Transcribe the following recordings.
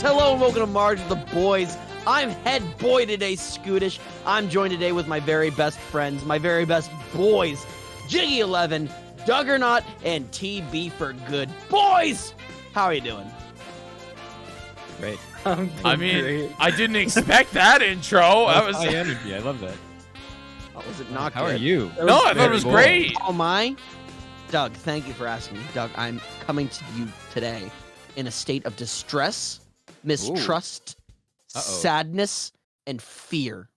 Yes, hello and welcome to Margs with the Boys. I'm head boy today, Scootish. I'm joined today with my very best friends, my very best boys, Jyggy.11, Duggernaut, and TB for Good. Boys, how are you doing? Great. Great. I didn't expect that intro. That was high energy. I love that. Oh, was it not How good? are you? No, I thought it was great. Oh my. Doug, thank you for asking me. Doug, I'm coming to you today in a state of distress, mistrust, sadness, and fear.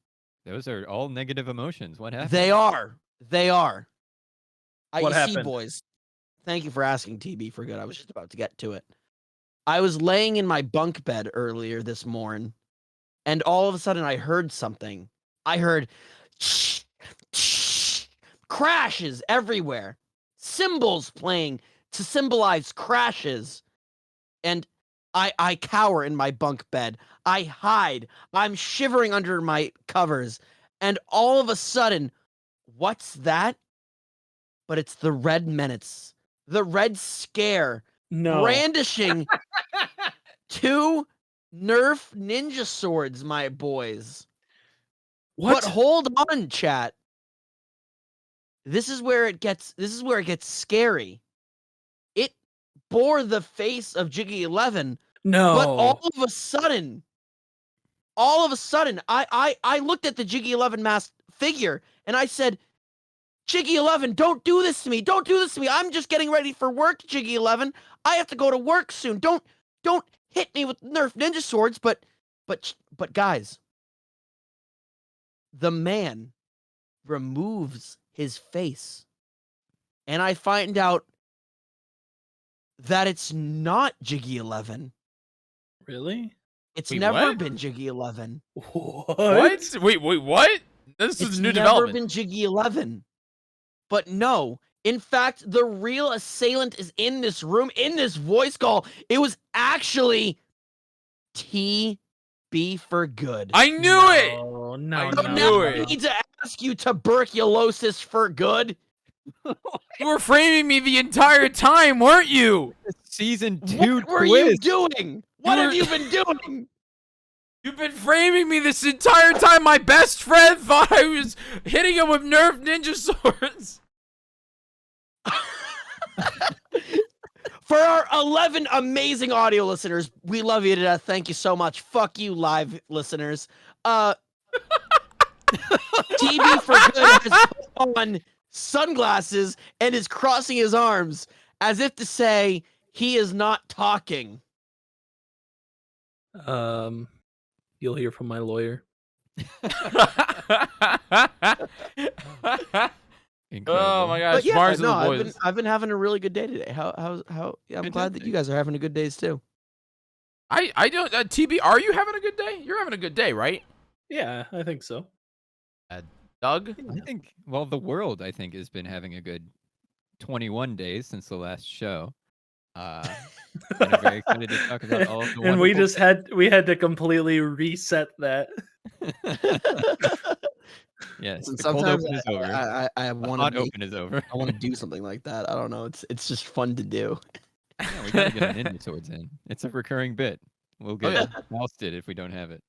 Those are all negative emotions. What happened? They are. What you happened? see, boys, thank you for asking, TB for Good. I was just about to get to it. I was laying in my bunk bed earlier this morning, and all of a sudden I heard something. I heard crashes everywhere. Cymbals playing to symbolize crashes. And I cower in my bunk bed. I hide. I'm shivering under my covers. And all of a sudden, what's that? But it's the Red Menace. The Red Scare. No. Brandishing two Nerf ninja swords, my boys. What? But hold on, chat. This is where it gets scary. It bore the face of Jyggy.11, No. but all of a sudden, I looked at the Jyggy.11 masked figure and I said, Jyggy.11, don't do this to me. Don't do this to me. I'm just getting ready for work, Jyggy.11. I have to go to work soon. Don't hit me with Nerf ninja swords, but guys, the man removes his face, and I find out that it's not Jyggy.11. Really? It's Wait, never what? been Jyggy.11. What? Wait, what? This It's is a new never development. been Jyggy.11. But no, in fact, the real assailant is in this room, in this voice call. It was actually TB for Good. I knew it. Oh, no, I So no. now knew I it. need to ask you, tuberculosis for good. You were framing me the entire time, weren't you? Season 2 What were you twist. doing? What have you been doing? You've been framing me this entire time. My best friend thought I was hitting him with Nerf ninja swords. For our 11 amazing audio listeners, we love you to death. Thank you so much. Fuck you, live listeners. TB for Good has put on sunglasses and is crossing his arms as if to say he is not talking. You'll hear from my lawyer. Incredible. Oh my gosh, But yeah, Mars no, of the boys. I've been having a really good day today. I'm glad that you guys are having a good days too. I don't. TB, are you having a good day? You're having a good day, right? Yeah, I think so. Doug? I think, well, the world, I think, has been having a good 21 days since the last show. And I'm very excited to talk about all of the And we wonderful- had to completely reset that. Yes, And the cold sometimes open is over. I The want hot to open is over. I want to do something like that. I don't know. It's just fun to do. Yeah, we gotta get our ninja swords in. It's a recurring bit. We'll get yeah. ousted if we don't have it.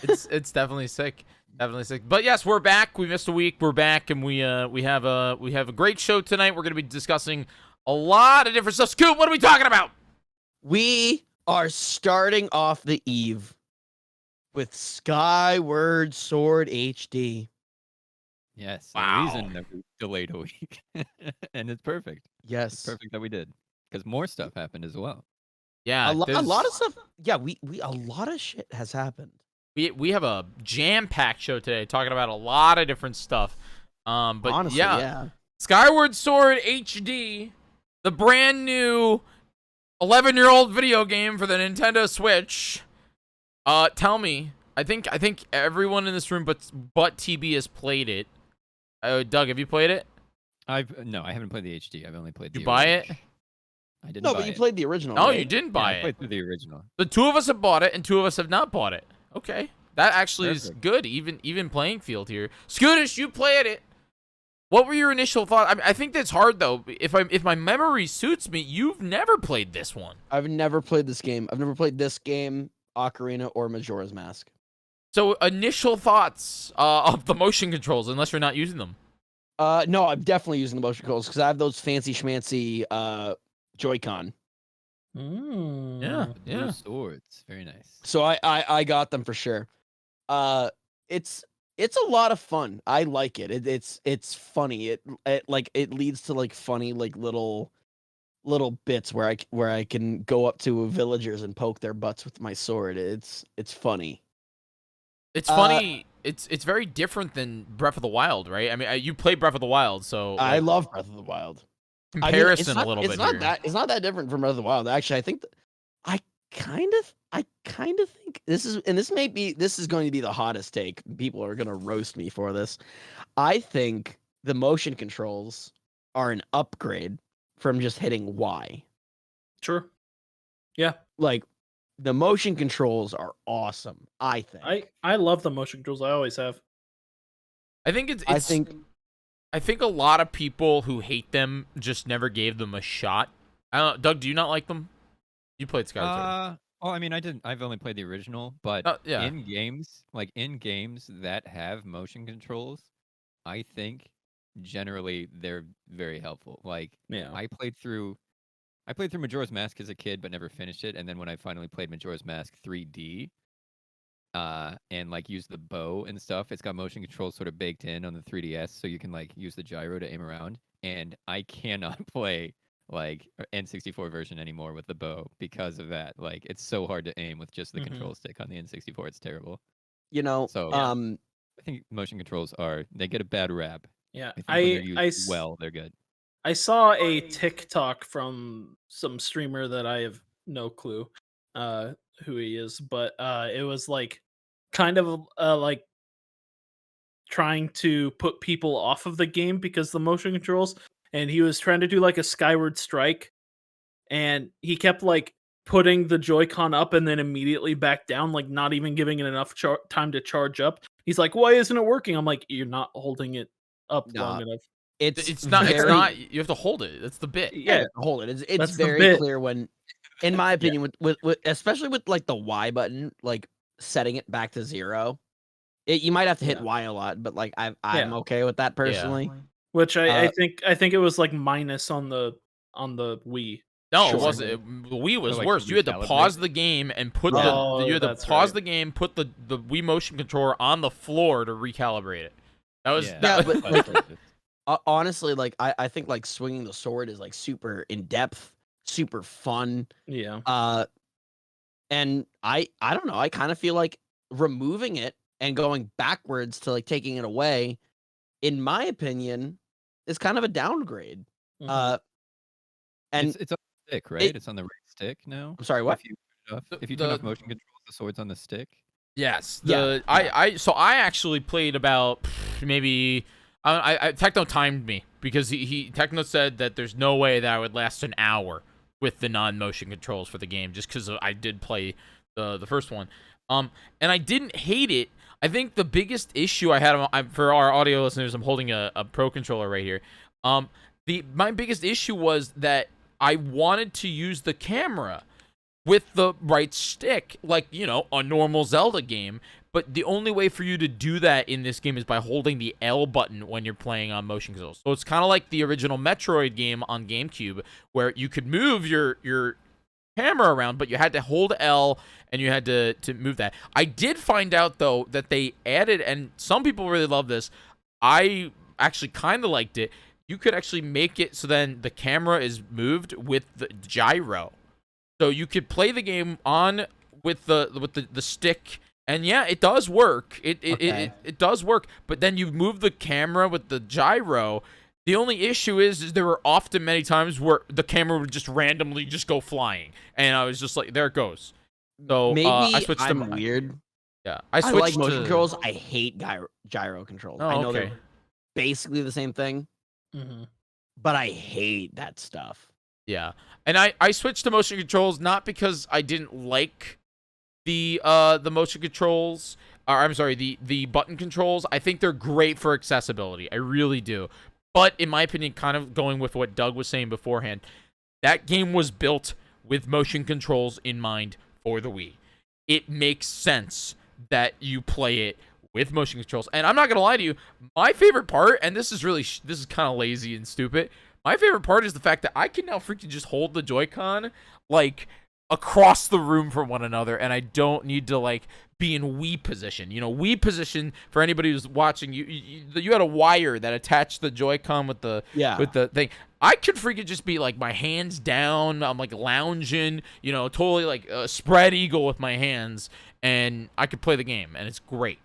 It's definitely sick. Definitely sick. But yes, we're back. We missed a week. We're back, and we have a great show tonight. We're gonna be discussing a lot of different stuff. Scoop, what are we talking about? We are starting off the eve with Skyward Sword HD. Yes. Wow. The reason that we delayed a week. And it's perfect. It's Yes. perfect that we did. Because more stuff happened as well. Yeah, A lot there's- of stuff. Yeah, we a lot of shit has happened. we have a jam-packed show today, talking about a lot of different stuff. But Honestly, yeah, Skyward Sword HD, the brand new 11-year-old video game for the Nintendo Switch. Tell me, I think everyone in this room but TB has played it. Doug, have you played it? No, I haven't played the HD. I've only played Did the you buy original. it? I didn't No, buy but you it. played the original. No, right? you didn't Yeah, buy I it. played through the original. The two of us have bought it, and two of us have not bought it. Okay, that actually is Perfect. good. Even playing field here. Scootish, you played it. What were your initial thoughts? I think that's hard though. If my memory suits me, you've never played this one. I've never played this game. I've never played this game. Ocarina or Majora's Mask. So initial thoughts of the motion controls, unless you're not using them. No, I'm definitely using the motion controls because I have those fancy schmancy Joy-Con. Yeah. Blue swords, very nice. So I got them for sure. It's a lot of fun. I like it. It's funny. It leads to like funny like little bits where I can go up to villagers and poke their butts with my sword. It's funny. It's funny. It's very different than Breath of the Wild, right? I mean, you played Breath of the Wild, so like, I love Breath of the Wild. comparison I mean, a little bit here. It's not that different from Breath of the Wild. Actually, I think I kind of think this is going to be the hottest take. People are going to roast me for this. I think the motion controls are an upgrade from just hitting Y. Sure. Yeah. Like the motion controls are awesome, I think. I love the motion controls. I always have. I think I think a lot of people who hate them just never gave them a shot. I don't know, Doug, do you not like them? You played Skyward Sword. Well, I mean, I've only played the original, but yeah. in games that have motion controls, I think generally they're very helpful. Like, Yeah. I played through Majora's Mask as a kid, but never finished it. And then when I finally played Majora's Mask 3D, and like use the bow and stuff, it's got motion controls sort of baked in on the 3DS, so you can like use the gyro to aim around. And I cannot play like N64 version anymore with the bow because of that. Like, it's so hard to aim with just the control stick on the N64. It's terrible. You know, So I think motion controls they get a bad rap. Yeah. I think when they're used well, they're good. I saw a TikTok from some streamer that I have no clue who he is, but it was like kind of like trying to put people off of the game because the motion controls, and he was trying to do like a Skyward Strike, and he kept like putting the Joy-Con up and then immediately back down, like not even giving it enough time to charge up. He's like, "Why isn't it working?" I'm like, "You're not holding it up long enough." It's not. You have to hold it. That's the bit. Yeah, hold it. It's That's the very bit. clear when, in my opinion, with especially with like the Y button, like setting it back to 0. You might have to hit Yeah. Y a lot, but like I'm Yeah. okay with that personally. Which I think it was like minus on the Wii. No, Sure. it wasn't. The Wii was like, worse. to You had to recalibrate? pause the game and put Oh, you had to that's pause right. the game, put the Wii motion controller on the floor to recalibrate it. That was Yeah. that Yeah, was- but, like, honestly, like I think like swinging the sword is like super in depth, super fun. Yeah. And I don't know. I kind of feel like removing it and going backwards to like taking it away, in my opinion, is kind of a downgrade. Mhm. And it's on the stick, right? it- It's on the right stick now. I'm sorry, what? If you turn off motion controls, the sword's on the stick. Yes. Yeah. I actually played about maybe Techno timed me because he Techno said that there's no way that I would last an hour with the non-motion controls for the game just because I did play the first one. And I didn't hate it. I think the biggest issue I had for our audio listeners, I'm holding a Pro controller right here. My biggest issue was that I wanted to use the camera with the right stick, like, you know, a normal Zelda game. But the only way for you to do that in this game is by holding the L button when you're playing on motion controls. So it's kind of like the original Metroid game on GameCube, where you could move your camera around, but you had to hold L and you had to move that. I did find out, though, that they added, and some people really love this, I actually kind of liked it, you could actually make it so then the camera is moved with the gyro. So you could play the game on with the stick, and yeah, it does work. It does work. But then you move the camera with the gyro. The only issue is there were often many times where the camera would just randomly just go flying, and I was just like, there it goes. So Maybe I switched I'm to weird. yeah. I switched like motion to, controls. I hate gyro controls. Oh, I know okay. they're basically the same thing, Mhm. but I hate that stuff. Yeah, and I switched to motion controls not because I didn't like the motion controls, or I'm sorry, the button controls. I think they're great for accessibility. I really do. But in my opinion, kind of going with what Doug was saying beforehand, that game was built with motion controls in mind for the Wii. it makes sense that you play it with motion controls. And I'm not gonna lie to you, my favorite part, and this is really this is kind of lazy and stupid. My favorite part is the fact that I can now freaking just hold the Joy-Con like across the room from one another, and I don't need to like be in Wii position. You know, Wii position, for anybody who's watching, you had a wire that attached the Joy-Con with the thing. I could freaking just be like my hands down. I'm like lounging, you know, totally like spread eagle with my hands, and I could play the game, and it's great.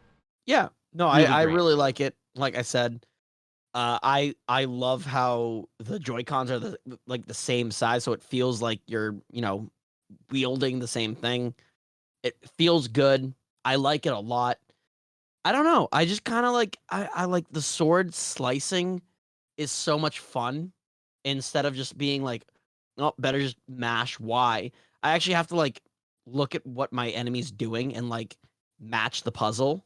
Yeah, no, Really I great. really like it. Like I said, I love how the Joy-Cons are the same size, so it feels like you're wielding the same thing. It feels good. I like it a lot. I don't know. I just kind of like I like the sword slicing is so much fun instead of just being like, oh, better just mash Y. I actually have to like look at what my enemy's doing and like match the puzzle.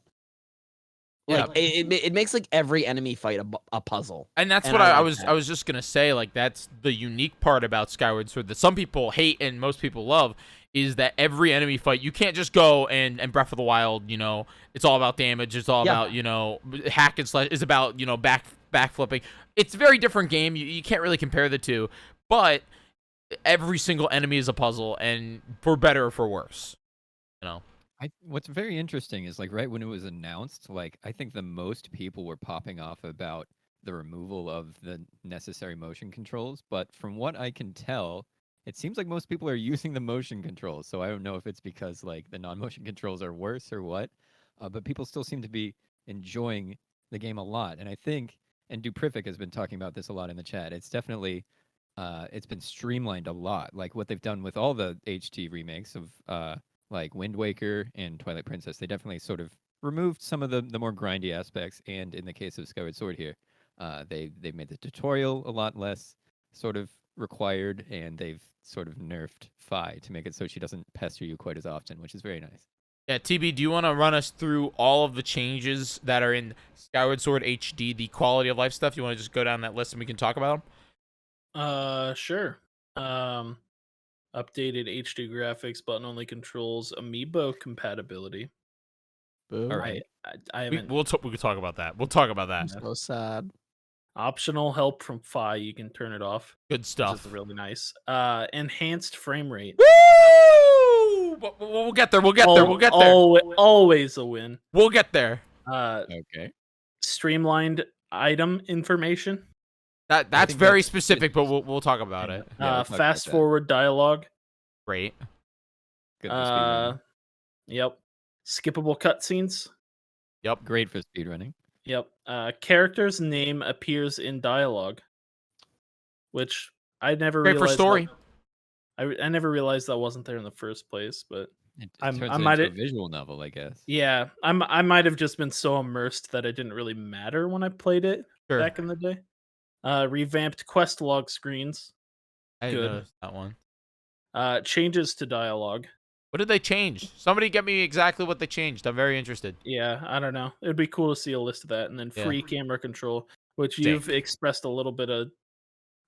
Yeah. Like it makes like every enemy fight a puzzle. And that's And what I I like was that. I was just gonna say, like that's the unique part about Skyward Sword that some people hate and most people love, is that every enemy fight you can't just go and Breath of the Wild, you know, it's all about damage, it's all about, you know, hack and slash, is about, you know, back flipping. It's a very different game. You can't really compare the two, but every single enemy is a puzzle, and for better or for worse, you know. What's very interesting is like right when it was announced, like I think the most people were popping off about the removal of the necessary motion controls, but from what I can tell, it seems like most people are using the motion controls. So I don't know if it's because like the non-motion controls are worse or what, but people still seem to be enjoying the game a lot. And I think, and Duprific has been talking about this a lot in the chat, it's definitely it's been streamlined a lot. Like what they've done with all the HD remakes of like Wind Waker and Twilight Princess, they definitely sort of removed some of the more grindy aspects. And in the case of Skyward Sword here, they've made the tutorial a lot less sort of required, and they've sort of nerfed Fi to make it so she doesn't pester you quite as often, which is very nice. Yeah, TB, do you want to run us through all of the changes that are in Skyward Sword HD, the quality of life stuff? You want to just go down that list and we can talk about them? Sure. Updated HD graphics, button only controls, amiibo compatibility. Boo. All right. I haven't. We can talk about that. We'll talk about that. So sad. Optional help from Fi, you can turn it off. Good Which stuff. is really nice. Enhanced frame rate. Woo! We'll get there. We'll get there. We'll get there. Always a win. We'll get there. Okay. Streamlined item information. That's think very that's specific, but we'll talk about it. Yeah, we'll talk about Fast that. forward dialogue. Great. Good for speedrunning. Yep. Skippable cutscenes. Yep. Great for speedrunning. Yep. Character's name appears in dialogue, which I never Great for realized. story. I never realized that wasn't there in the first place, but It I turns might it into have- a visual novel, I guess. yeah, I might have just been so immersed that it didn't really matter when I played it Sure. back in the day. Revamped quest log screens. I didn't Good. notice that one. Changes to dialogue. What did they change? Somebody get me exactly what they changed. I'm very interested. Yeah, I don't know. It'd be cool to see a list of that, and then Yeah. free camera control, which Sick. you've expressed a little bit of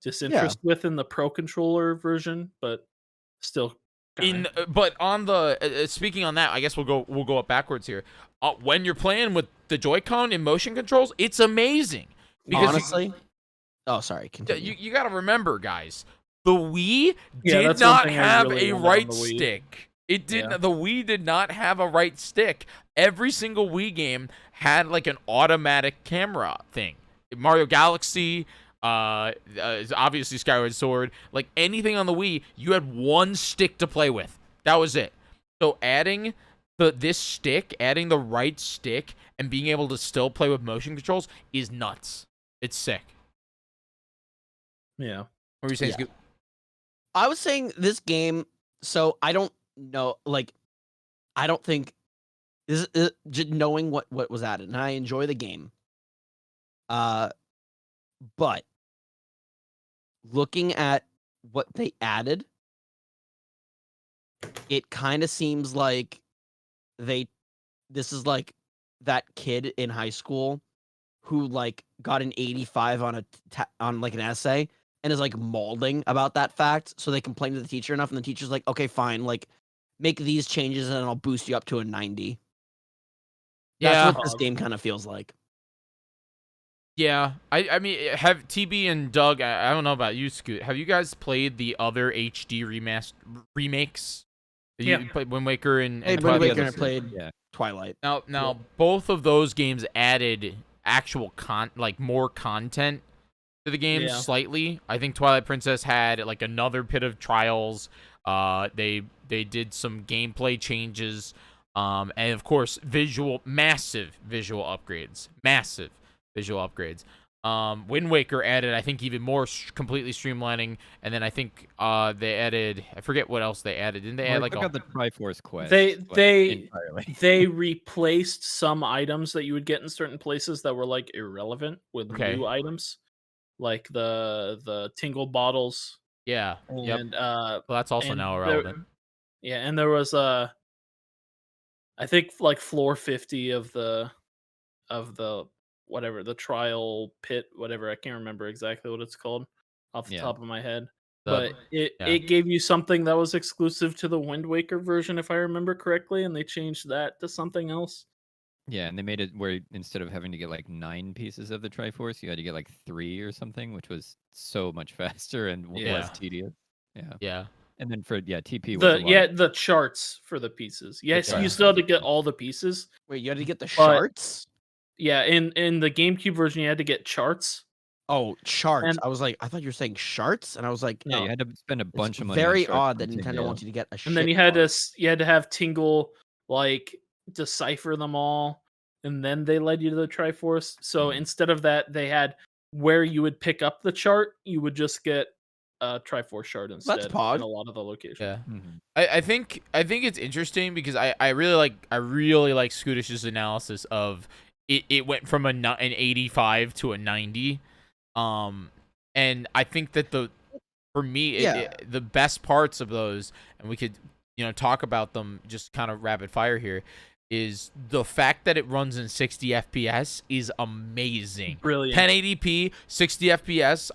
disinterest with in the Pro controller version, but still. But on the speaking on that, I guess we'll go up backwards here. When you're playing with the Joy-Con and motion controls, it's amazing. Because Honestly, oh sorry, continue. you got to remember, guys, the Wii Yeah, did that's one not thing I have really a wanted on right the Wii. stick. It did. Yeah. The Wii did not have a right stick. Every single Wii game had like an automatic camera thing. Mario Galaxy, obviously Skyward Sword, like anything on the Wii, you had one stick to play with. That was it. So adding this stick, adding the right stick, and being able to still play with motion controls is nuts. It's sick. Yeah. What were you saying? Yeah. Scoop? I was saying this game, so I don't know, like, I don't think this is just knowing what was added, and I enjoy the game. But looking at what they added, it kind of seems like this is like that kid in high school who like got an 85 on like an essay and is like molding about that fact, so they complain to the teacher enough, and the teacher's like, okay, fine, like make these changes and I'll boost you up to a 90. Yeah. That's what this game kind of feels like. Yeah, I mean, have TB and Doug, I don't know about you, Scoot. Have you guys played the other HD remakes? Yeah. You played Wind Waker and Wind Twilight? Waker and I played Yeah. Twilight. Now, both of those games added actual more content to the game Yeah. slightly. I think Twilight Princess had like another pit of trials. They did some gameplay changes. And of course, massive visual upgrades. Wind Waker added, I think, even more completely streamlining, and then I think they added, I forget what else they added. Didn't they add like the Triforce quest? They replaced some items that you would get in certain places that were like irrelevant with new items, like the tingle bottles. Yeah. And well, that's also and now irrelevant. And there was I think like floor 50 of the whatever, the trial pit, whatever, I can't remember exactly what it's called off the top of my head. But it gave you something that was exclusive to the Wind Waker version, if I remember correctly, and they changed that to something else. Yeah, and they made it where instead of having to get like 9 pieces of the Triforce, you had to get like 3 or something, which was so much faster and less tedious. Yeah. Yeah. And then for TP was the charts for the pieces. Yes, you still had to get all the pieces. Wait, you had to get the charts? Yeah, in the GameCube version, you had to get charts. Oh, charts. I was like, I thought you were saying sharts, and I was like, no. Yeah, you had to spend a bunch of money. Very odd that Nintendo wants you to get a. And then you had to have Tingle like decipher them all, and then they led you to the Triforce. So instead of that, they had where you would pick up the chart, you would just get a Triforce shard instead. That's pog. In a lot of the locations. Yeah. I think it's interesting because I really like Scootish's analysis of it went from an 85 to a 90. And I think that for me, the best parts of those, and we could, talk about them just kind of rapid fire here, is the fact that it runs in 60 FPS is amazing. Brilliant. 1080p, 60 FPS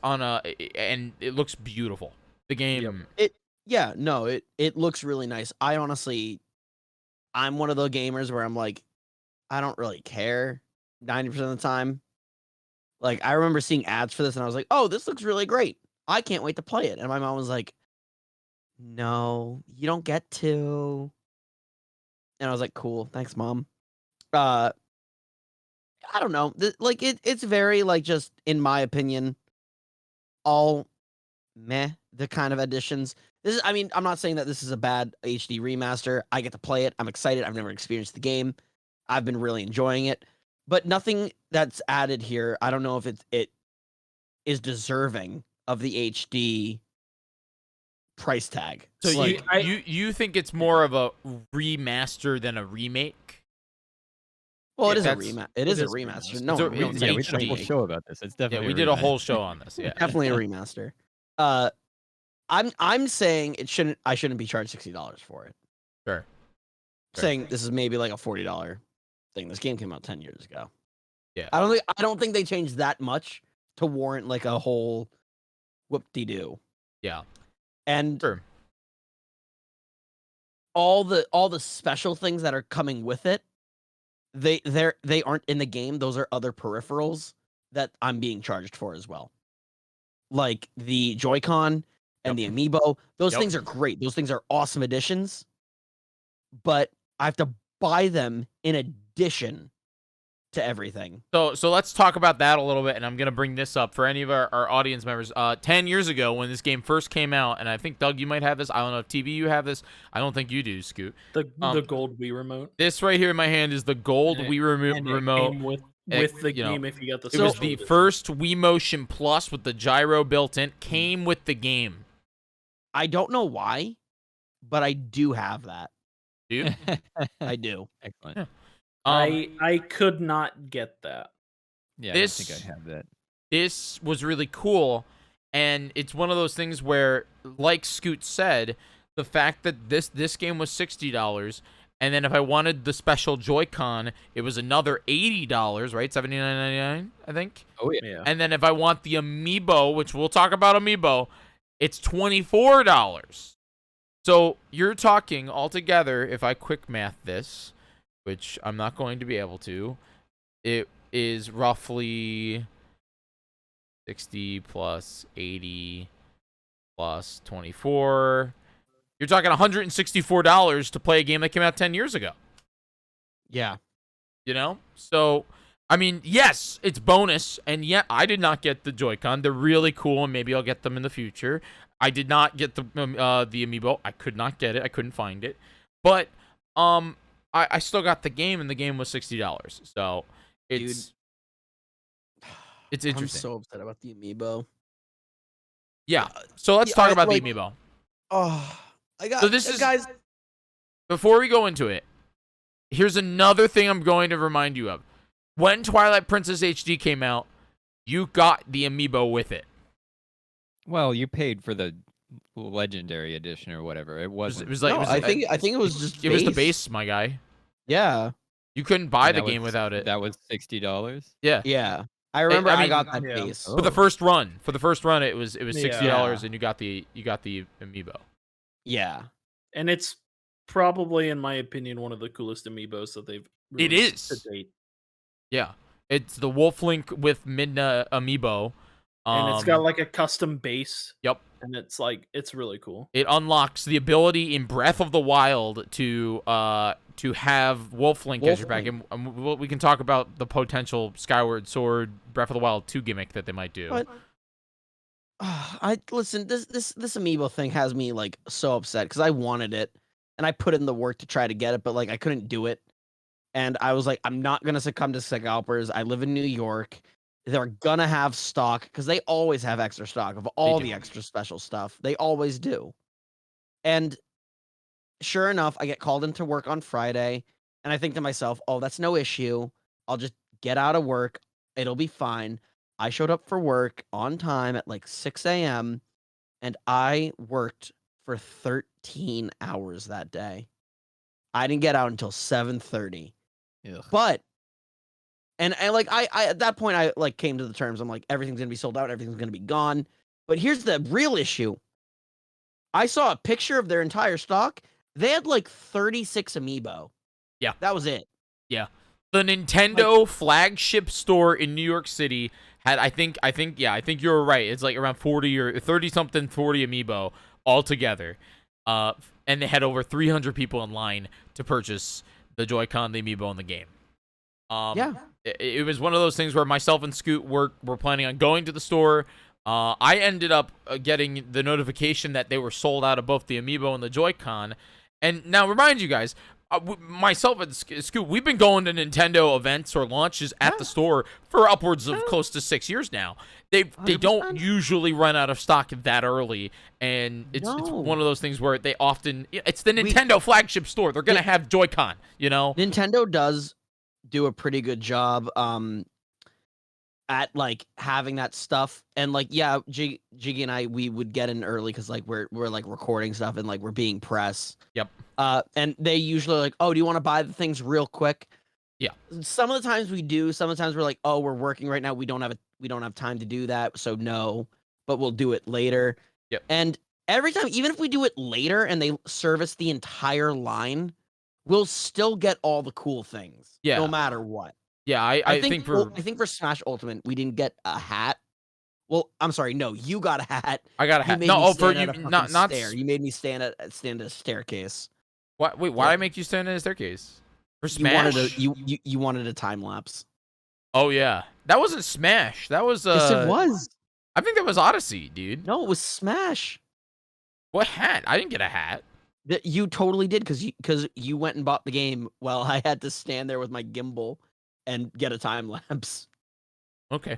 and it looks beautiful. The game. It looks really nice. I'm one of those gamers where I'm like, I don't really care 90% of the time. Like, I remember seeing ads for this and I was like, oh, this looks really great. I can't wait to play it. And my mom was like, no, you don't get to. And I was like, cool, thanks, Mom. I don't know. It's very, just, in my opinion, all meh, the kind of additions. I'm not saying that this is a bad HD remaster. I get to play it. I'm excited. I've never experienced the game. I've been really enjoying it. But nothing that's added here, I don't know if it is deserving of the HD price tag. So you think it's more of a remaster than a remake? Well, it is a remaster. It is a remaster. No, we did a whole show about this. It's definitely we did a whole show on this. Yeah, definitely a remaster. I'm saying I shouldn't be charged $60 for it. Sure. Saying this is maybe like a $40 thing. This game came out 10 years ago. Yeah. I don't think they changed that much to warrant like a whole whoop-de-doo. Yeah. And sure. all the special things that are coming with it, they aren't in the game. Those are other peripherals that I'm being charged for as well. Like the Joy-Con and the Amiibo. Those things are great. Those things are awesome additions. But I have to buy them in addition to everything. So let's talk about that a little bit, and I'm going to bring this up for any of our audience members. 10 years ago when this game first came out, and I think, Doug, you might have this. I don't know if TV you have this. I don't think you do, Scoot. The gold Wii remote. This right here in my hand is the gold Wii remote. With the game, if you got the it was the first Wii Motion Plus with the gyro built in. Came with the game. I don't know why, but I do have that. Do you? I do. Excellent. Yeah. I could not get that. Yeah, I don't think I have that. This was really cool, and it's one of those things where, like Scoot said, the fact that this game was $60, and then if I wanted the special Joy-Con, it was another $80, right? $79.99, I think. Oh yeah. And then if I want the Amiibo, which we'll talk about Amiibo, it's $24. So you're talking altogether, if I quick math this, which I'm not going to be able to, it is roughly 60 plus 80 plus 24. You're talking $164 to play a game that came out 10 years ago. Yeah. You know? So, I mean, yes, it's bonus, and yet I did not get the Joy-Con. They're really cool, and maybe I'll get them in the future. I did not get the amiibo. I could not get it. I couldn't find it. But I still got the game, and the game was $60. So it's interesting. I'm so upset about the amiibo. Yeah. So let's talk about like, the amiibo. Oh, I got. So this is guys. Before we go into it, here's another thing I'm going to remind you of. When Twilight Princess HD came out, you got the amiibo with it. Well, you paid for the legendary edition or whatever. It wasn't. It was like No, I think it was just. it was the base, my guy. Yeah. You couldn't buy the that game was- without it. That was $60. Yeah. Yeah. I remember I I, mean, got that yeah. base. For the first run, it was $60, Yeah. and you got the amiibo. Yeah. And it's probably, in my opinion, one of the coolest amiibos that they've It released is. to date. Yeah, it's the Wolf Link with Midna amiibo, And it's got like a custom base. Yep. And it's really cool. It unlocks the ability in Breath of the Wild to have Wolf Link as your back, and we can talk about the potential Skyward Sword Breath of the Wild 2 gimmick that they might do. But I listen. This amiibo thing has me like so upset because I wanted it and I put in the work to try to get it, but like I couldn't do it. And I was like, I'm not gonna succumb to scalpers. I live in New York. They're gonna have stock because they always have extra stock of all the extra special stuff. They always do. And sure enough, I get called into work on Friday, and I think to myself, oh, that's no issue. I'll just get out of work. It'll be fine. I showed up for work on time at like 6 a.m. and I worked for 13 hours that day. I didn't get out until 7:30. Ugh. But and I at that point I like came to the terms. I'm like, everything's gonna be sold out, everything's gonna be gone. But here's the real issue. I saw a picture of their entire stock. They had like 36 amiibo. Yeah. That was it. Yeah. The Nintendo flagship store in New York City had, I think you're right. It's like around 40 or 30 something, 40 amiibo altogether. And they had over 300 people in line to purchase the Joy-Con, the amiibo, and the game. Yeah. It was one of those things where myself and Scoot were planning on going to the store. I ended up getting the notification that they were sold out of both the amiibo and the Joy-Con. And now, remind you guys, myself and Scoot, we've been going to Nintendo events or launches at the store for upwards of close to 6 years now. They don't usually run out of stock that early, and it's one of those things where they often, it's the Nintendo flagship store. They're gonna have Joy-Con, you know. Nintendo does do a pretty good job at like having that stuff, and like Jyggy and I, we would get in early because like we're like recording stuff and like we're being press. Yep. And they usually like, oh, do you want to buy the things real quick? Yeah. Some of the times we do. Some of the times we're like, oh, we're working right now. We don't have time to do that, so no. But we'll do it later. Yep. And every time, even if we do it later and they service the entire line, we'll still get all the cool things. Yeah. No matter what. Yeah, I think for I think for Smash Ultimate we didn't get a hat. Well, I'm sorry, no, you got a hat. I got a You hat. made No, me oh, for stand you, at a fucking not. stair. You made me stand at a staircase. What? Wait, why did I make you stand in a staircase? For You Smash? wanted a time lapse. Oh yeah, that wasn't Smash. That was Yes, it was. I think that was Odyssey, dude. No, it was Smash. What hat? I didn't get a hat. That you totally did because you went and bought the game while I had to stand there with my gimbal and get a time lapse. Okay.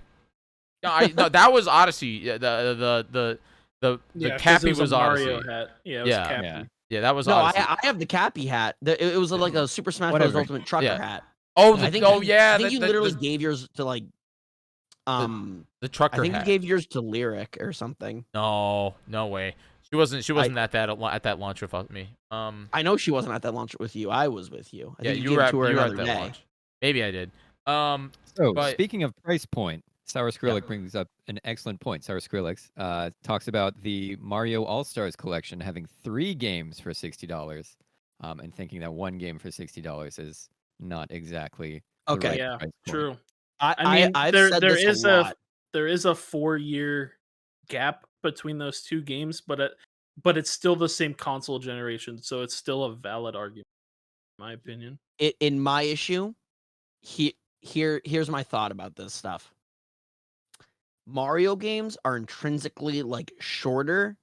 No, that was Odyssey. Yeah, the 'cause Cappy it was a Mario Odyssey. hat. Yeah, it was Yeah. Cappy. Yeah. Yeah, that was No, Odyssey. I have the Cappy hat. It was like a Super Smash Bros. Whatever. Ultimate Trucker Yeah. hat. Oh, I think yeah. I think you literally gave yours to like the trucker I think hat. you gave yours to Lyric or something. No way. She wasn't at that launch with me. I know she wasn't at that launch with you. I was with you. I Yeah, think you gave were it at to her that another day. launch. Maybe I did. So But- speaking of price point, Sour Skrillex brings up an excellent point. Sour Skrillex talks about the Mario All-Stars collection having 3 games for $60, and thinking that 1 game for $60 is not exactly the Okay. right Yeah, price point. true. I I mean, I've there said there this is a lot. there is a 4-year gap between those two games, but it's still the same console generation, so it's still a valid argument, in my opinion. In my issue, here's my thought about this stuff. Mario games are intrinsically like shorter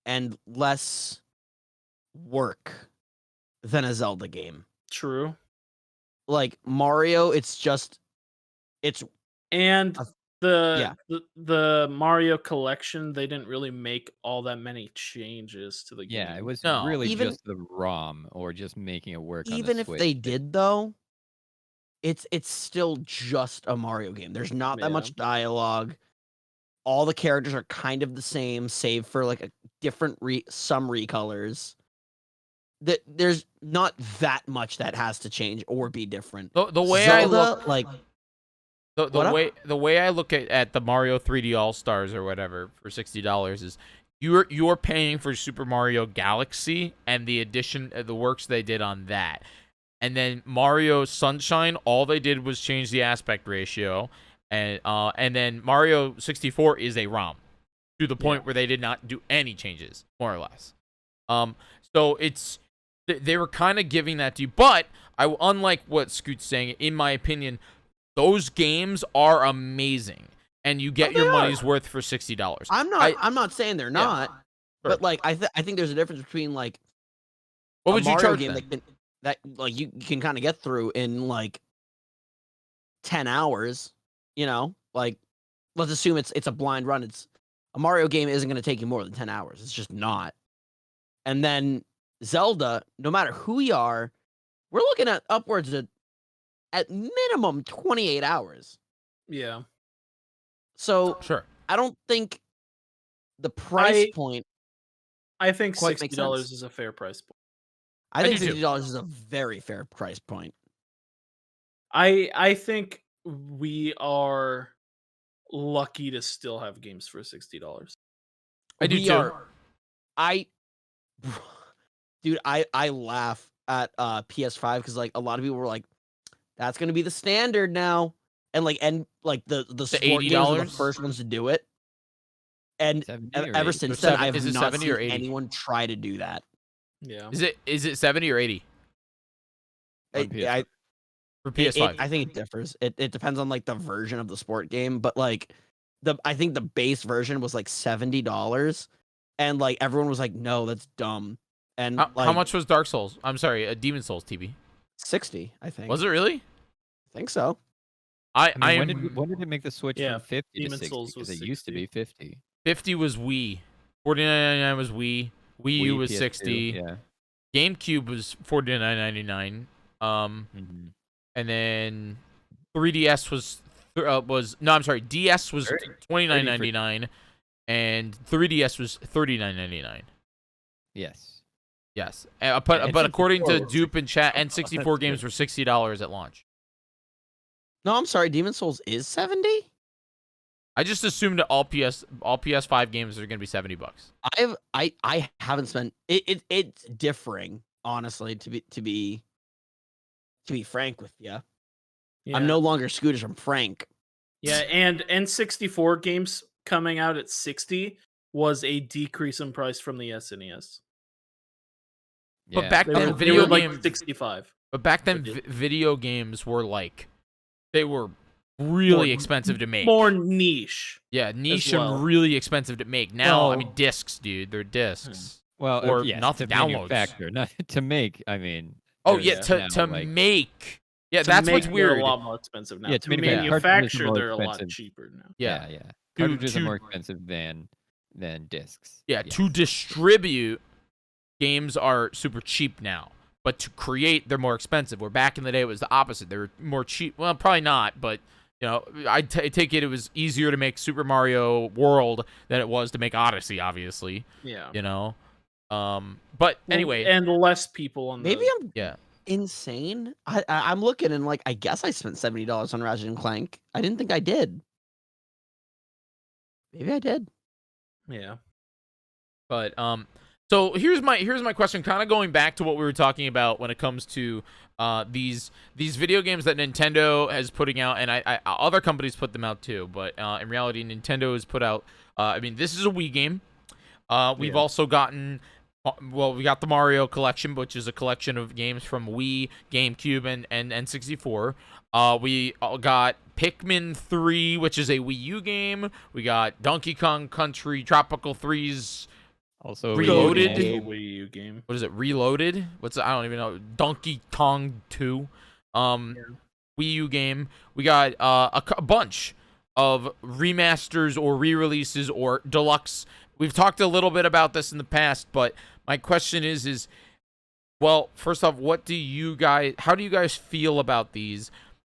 and less work than a Zelda game. True. Like Mario, it's And Uh, the Mario collection, they didn't really make all that many changes to the game. Yeah, it was No, really even- just the ROM or just making it work on even the if Switch. they did though, it's still just a Mario game. There's not that Yeah. much dialogue. All the characters are kind of the same, save for like a different some recolors. There's not that much that has to change or be different. The way I Zelda, look, like the what up? way I look at the Mario 3D All Stars or whatever for $60 is you're paying for Super Mario Galaxy and the addition of the works they did on that. And then Mario Sunshine, all they did was change the aspect ratio, and then Mario 64 is a ROM to the point where they did not do any changes, more or less. So it's they were kind of giving that to you, but unlike what Scoot's saying, in my opinion, those games are amazing, and you get your money's worth for $60. I'm not saying they're not, Sure. but like I think there's a difference between like What a would you Mario charge game then? that like you can kind of get through in like 10 hours, you know? Like let's assume it's a blind run. It's a Mario game isn't going to take you more than 10 hours. It's just not. And then Zelda, no matter who you are, we're looking at upwards of at minimum 28 hours. Yeah. So Sure. I don't think the price I- point. I think Quite makes $60 sense. is a fair price point. I I think do too. $60 is a very fair price point. I think we are lucky to still have games for $60. I do We too. are- dude, I laugh at PS5 because like a lot of people were like, that's gonna be the standard now, and like the sport games are the $80? first ones to do it, and 70 or ever 80? since Or then seven- I've is it not 70 or seen 80? anyone try to do that. Yeah. Is it 70 or 80 On PS5. for It- PS5? I think it differs. It depends on like the version of the sport game, but like I think the base version was like $70, and like everyone was like, no, that's dumb. And How like much was Dark Souls? I'm sorry, Demon Souls TV. 60, I think. Was it really? I think so. I I mean, am when did it make the switch Yeah, from 50 Demon's to 60? Souls Because was it used to be 50. 50 was Wii. 49.99 was Wii. Wii U Wii, was PS2, 60. Yeah. GameCube was $49.99. Mhm. And then 3DS DS was 30 $29.99, and 3DS was $39.99. Yes. Yes, And but according to 64 was Dupe and chat, N64 games were $60 at launch. No, I'm sorry. Demon Souls is 70. I just assumed that all PS5 games are gonna be $70. I haven't spent it's differing, honestly, to be frank with you. Yeah. I'm no longer Scooters, I'm Frank. Yeah, and N64 games coming out at 60 was a decrease in price from the SNES. But Yeah. back They then, were, video like games. 65. But back then, Ridiculous. video games were like, they were really More- expensive to make. More niche. Yeah, niche well. and really expensive to make. Now, I mean, Well- discs, dude. They're discs. Well, Or yes, not to the downloads. manufacture, not to make. I mean. Oh there's yeah, to now, like- make. Yeah, To that's make, what's they're weird. a lot more expensive now. Yeah, to to manufacture cartridges are manufacture, more they're a lot expensive. cheaper now. Yeah, Yeah. To- Cartridges are to- more expensive than discs. yeah. Yes. To distribute, games are super cheap now. But to create, they're more expensive. Where back in the day, it was the opposite. They were more cheap. Well, probably not, but you know, I take it was easier to make Super Mario World than it was to make Odyssey. Obviously, Yeah. you know. But anyway, and less people on Maybe the I'm yeah. insane? I'm looking and like I guess I spent $70 on Ratchet and Clank. I didn't think I did. Maybe I did. Yeah. But so here's my question, kind of going back to what we were talking about when it comes to these video games that Nintendo is putting out, and I other companies put them out too, but in reality Nintendo has put out I mean, this is a Wii game. We've also gotten we got the Mario collection, which is a collection of games from Wii, GameCube, and N64. We got Pikmin 3, which is a Wii U game. We got Donkey Kong Country Tropical Freeze. Also Reloaded. Wii U game. What is it? Reloaded? I don't even know. Donkey Kong 2. Wii U game. We got a bunch of remasters or re-releases or deluxe. We've talked a little bit about this in the past, but my question is well, first off, how do you guys feel about these?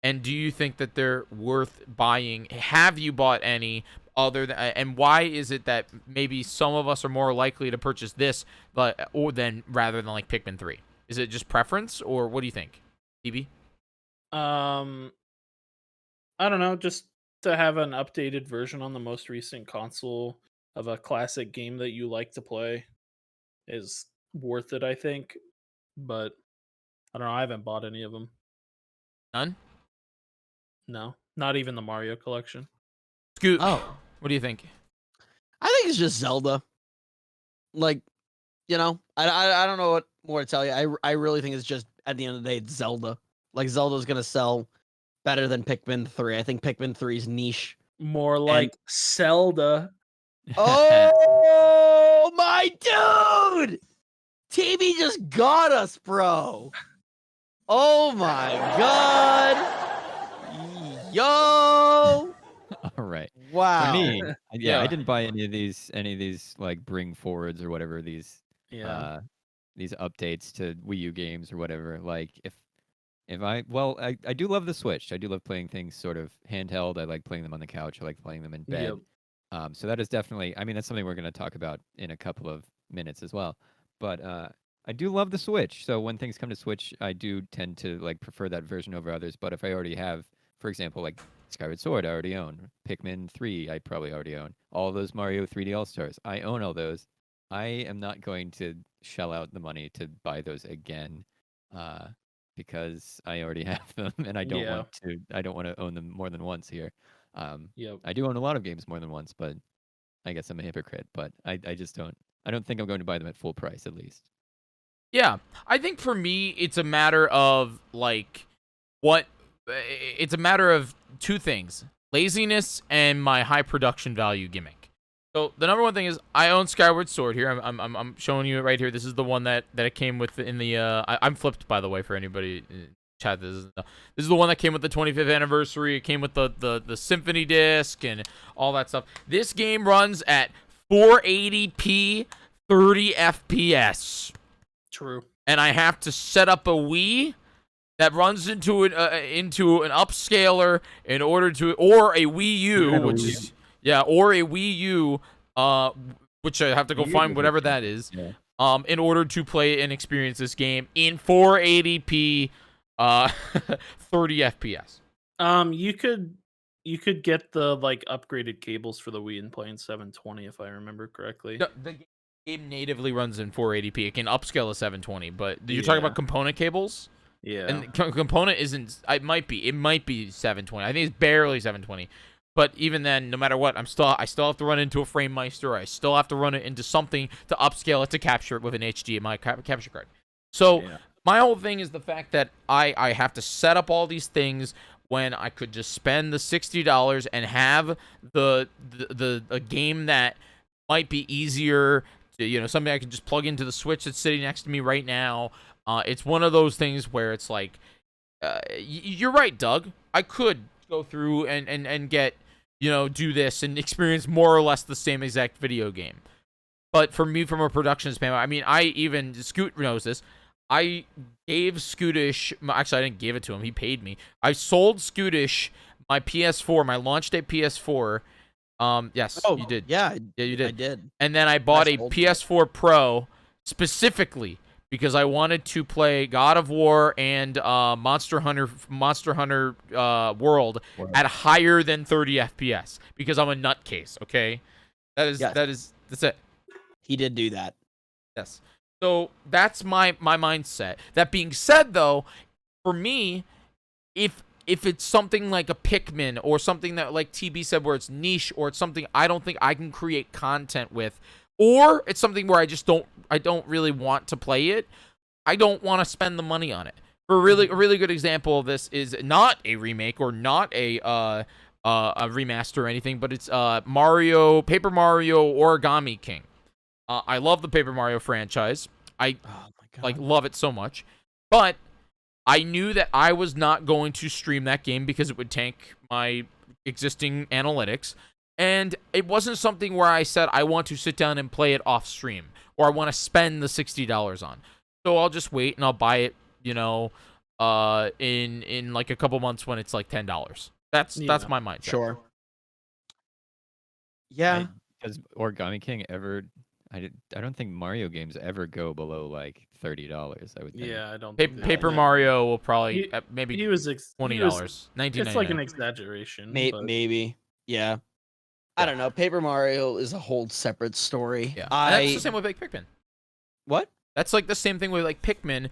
And do you think that they're worth buying? Have you bought any other than, and why is it that maybe some of us are more likely to purchase this rather than like Pikmin 3? Is it just preference, or what do you think, TB? I don't know, just to have an updated version on the most recent console of a classic game that you like to play is worth it, I think. But I don't know, I haven't bought any of them. None? No, not even the Mario collection. Scoot, Oh. what do you think? I think it's just Zelda. Like, you know, I don't know what more to tell you. I really think it's just, at the end of the day, it's Zelda. Like, Zelda's gonna sell better than Pikmin 3. I think Pikmin 3's niche. More like Zelda. Oh my dude! TV just got us, bro. Oh my god. Yo. All right. Wow. For me, Yeah. I didn't buy any of these like bring forwards or whatever, these updates to Wii U games or whatever. Like I do love the Switch. I do love playing things sort of handheld. I like playing them on the couch. I like playing them in bed. Yep. So that is definitely, I mean, that's something we're going to talk about in a couple of minutes as well. But I do love the Switch. So when things come to Switch, I do tend to like prefer that version over others. But if I already have, for example, like Skyward Sword, I already own. Pikmin 3, I probably already own. All those Mario 3D All-Stars, I own all those. I am not going to shell out the money to buy those again, because I already have them, and I don't want to. I don't want to own them more than once here. I do own a lot of games more than once, but I guess I'm a hypocrite. But I just don't. I don't think I'm going to buy them at full price, at least. Yeah, I think for me, it's a matter of like it's a matter of two things: laziness and my high production value gimmick. So the number one thing is I own Skyward Sword here. I'm showing you it right here. This is the one that it came with in the. I'm flipped, by the way, for anybody in chat. This is the one that came with the 25th anniversary. It came with the Symphony disc and all that stuff. This game runs at 480p, 30 FPS. True. And I have to set up a Wii that runs into an upscaler in order to, or a Wii U, which is or a Wii U, which I have to go find whatever that is, in order to play and experience this game in 480p, 30 FPS. You could get the like upgraded cables for the Wii and play in 720 if I remember correctly. No, the game natively runs in 480p. It can upscale to 720, but you're talking about component cables? Yeah. And component isn't. It might be 720. I think it's barely 720. But even then, no matter what, I still have to run into a Frame Meister. I still have to run it into something to upscale it to capture it with an HDMI capture card. So my whole thing is the fact that I have to set up all these things when I could just spend the $60 and have a game that might be easier to, something I can just plug into the Switch that's sitting next to me right now. It's one of those things where it's like, you're right, Doug. I could go through and get, do this and experience more or less the same exact video game. But for me, from a production standpoint, I mean, Scoot knows this. I gave Scootish, actually, I didn't give it to him. He paid me. I sold Scootish my PS4, my launch day PS4. Yes, you did. Yeah, you did. I did. And then I bought a PS4 Pro specifically because I wanted to play God of War and Monster Hunter World at higher than 30 FPS because I'm a nutcase. Okay, that's it. He did do that. Yes. So that's my mindset. That being said, though, for me, if it's something like a Pikmin or something that, like TB said, where it's niche or it's something I don't think I can create content with, or it's something where I don't really want to play it, I don't want to spend the money on it. For a really good example of this is not a remake or not a remaster or anything, but it's Paper Mario Origami King. I love the Paper Mario franchise. I love it so much, but I knew that I was not going to stream that game because it would tank my existing analytics. And it wasn't something where I said I want to sit down and play it off stream or I want to spend the $60 on. So I'll just wait and I'll buy it, in like a couple months when it's like $10. That's my mindset. Sure. Yeah. Because Origami King I don't think Mario games ever go below like $30. I would think. Yeah, I don't. Paper Mario will probably maybe he was $20, $19.99. It's like an exaggeration. Maybe. Yeah. I don't know. Paper Mario is a whole separate story. Yeah, that's the same with like Pikmin. What? That's like the same thing with like Pikmin,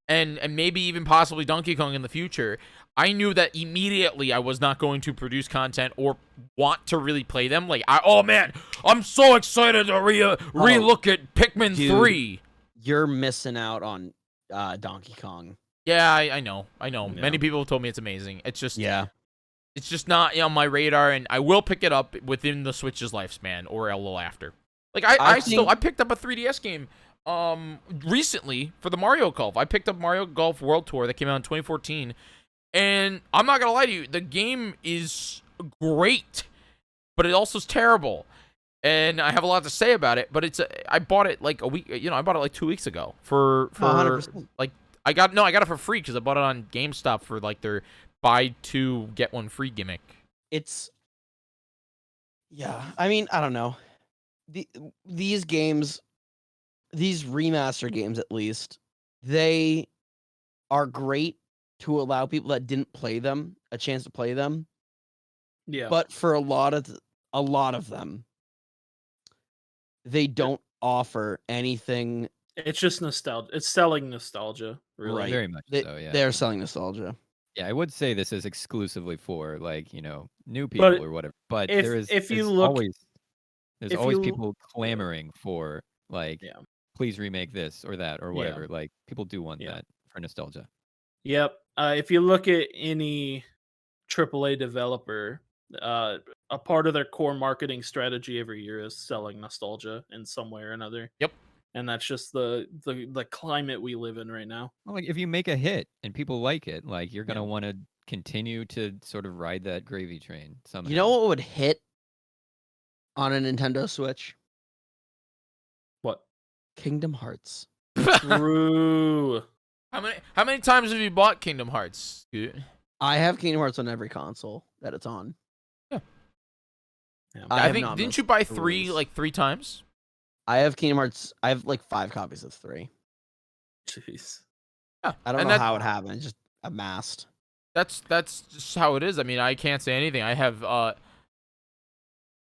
and maybe even possibly Donkey Kong in the future. I knew that immediately I was not going to produce content or want to really play them. Like, oh man, I'm so excited to relook at Pikmin 3. You're missing out on Donkey Kong. Yeah, I know. Yeah. Many people have told me it's amazing. It's just it's just not on my radar, and I will pick it up within the Switch's lifespan or a little after. Like I picked up a 3DS game recently for the Mario Golf. I picked up Mario Golf World Tour that came out in 2014, and I'm not gonna lie to you, the game is great, but it also is terrible. And I have a lot to say about it, but I bought it like a week, I bought it like 2 weeks ago for 100%. like I got it for free because I bought it on GameStop for like their buy two get one free gimmick. I mean, I don't know. These games, these remaster games at least, they are great to allow people that didn't play them a chance to play them. Yeah. But for a lot of them, they don't offer anything. It's just nostalgia. It's selling nostalgia, really. Right. Very much so, yeah. They're selling nostalgia. Yeah, I would say this is exclusively for like, new people or whatever. But there's always people clamoring for like, please remake this or that or whatever. Like people do want that for nostalgia. Yep. If you look at any AAA developer, a part of their core marketing strategy every year is selling nostalgia in some way or another. Yep. And that's just the climate we live in right now. Well, like if you make a hit and people like it, like you're gonna want to continue to sort of ride that gravy train somehow. You know what would hit on a Nintendo Switch? What? Kingdom Hearts. True. How many times have you bought Kingdom Hearts? I have Kingdom Hearts on every console that it's on. Yeah. I think didn't you buy 3 like 3 times? I have Kingdom Hearts. I have like 5 copies of 3. Jeez. Yeah. I don't know how it happened. It just amassed. That's just how it is. I mean, I can't say anything. I have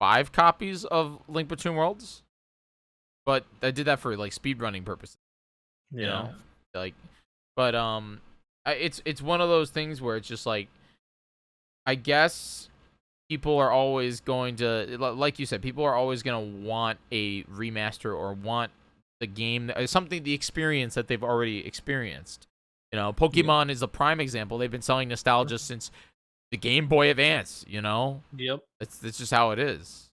5 copies of Link Between Worlds, but I did that for like speedrunning purposes. Yeah. But it's one of those things where it's just like, I guess people are always going to, like you said, people are always going to want a remaster or want the game, the experience that they've already experienced. Pokemon is a prime example. They've been selling nostalgia since the Game Boy Advance, Yep. It's just how it is.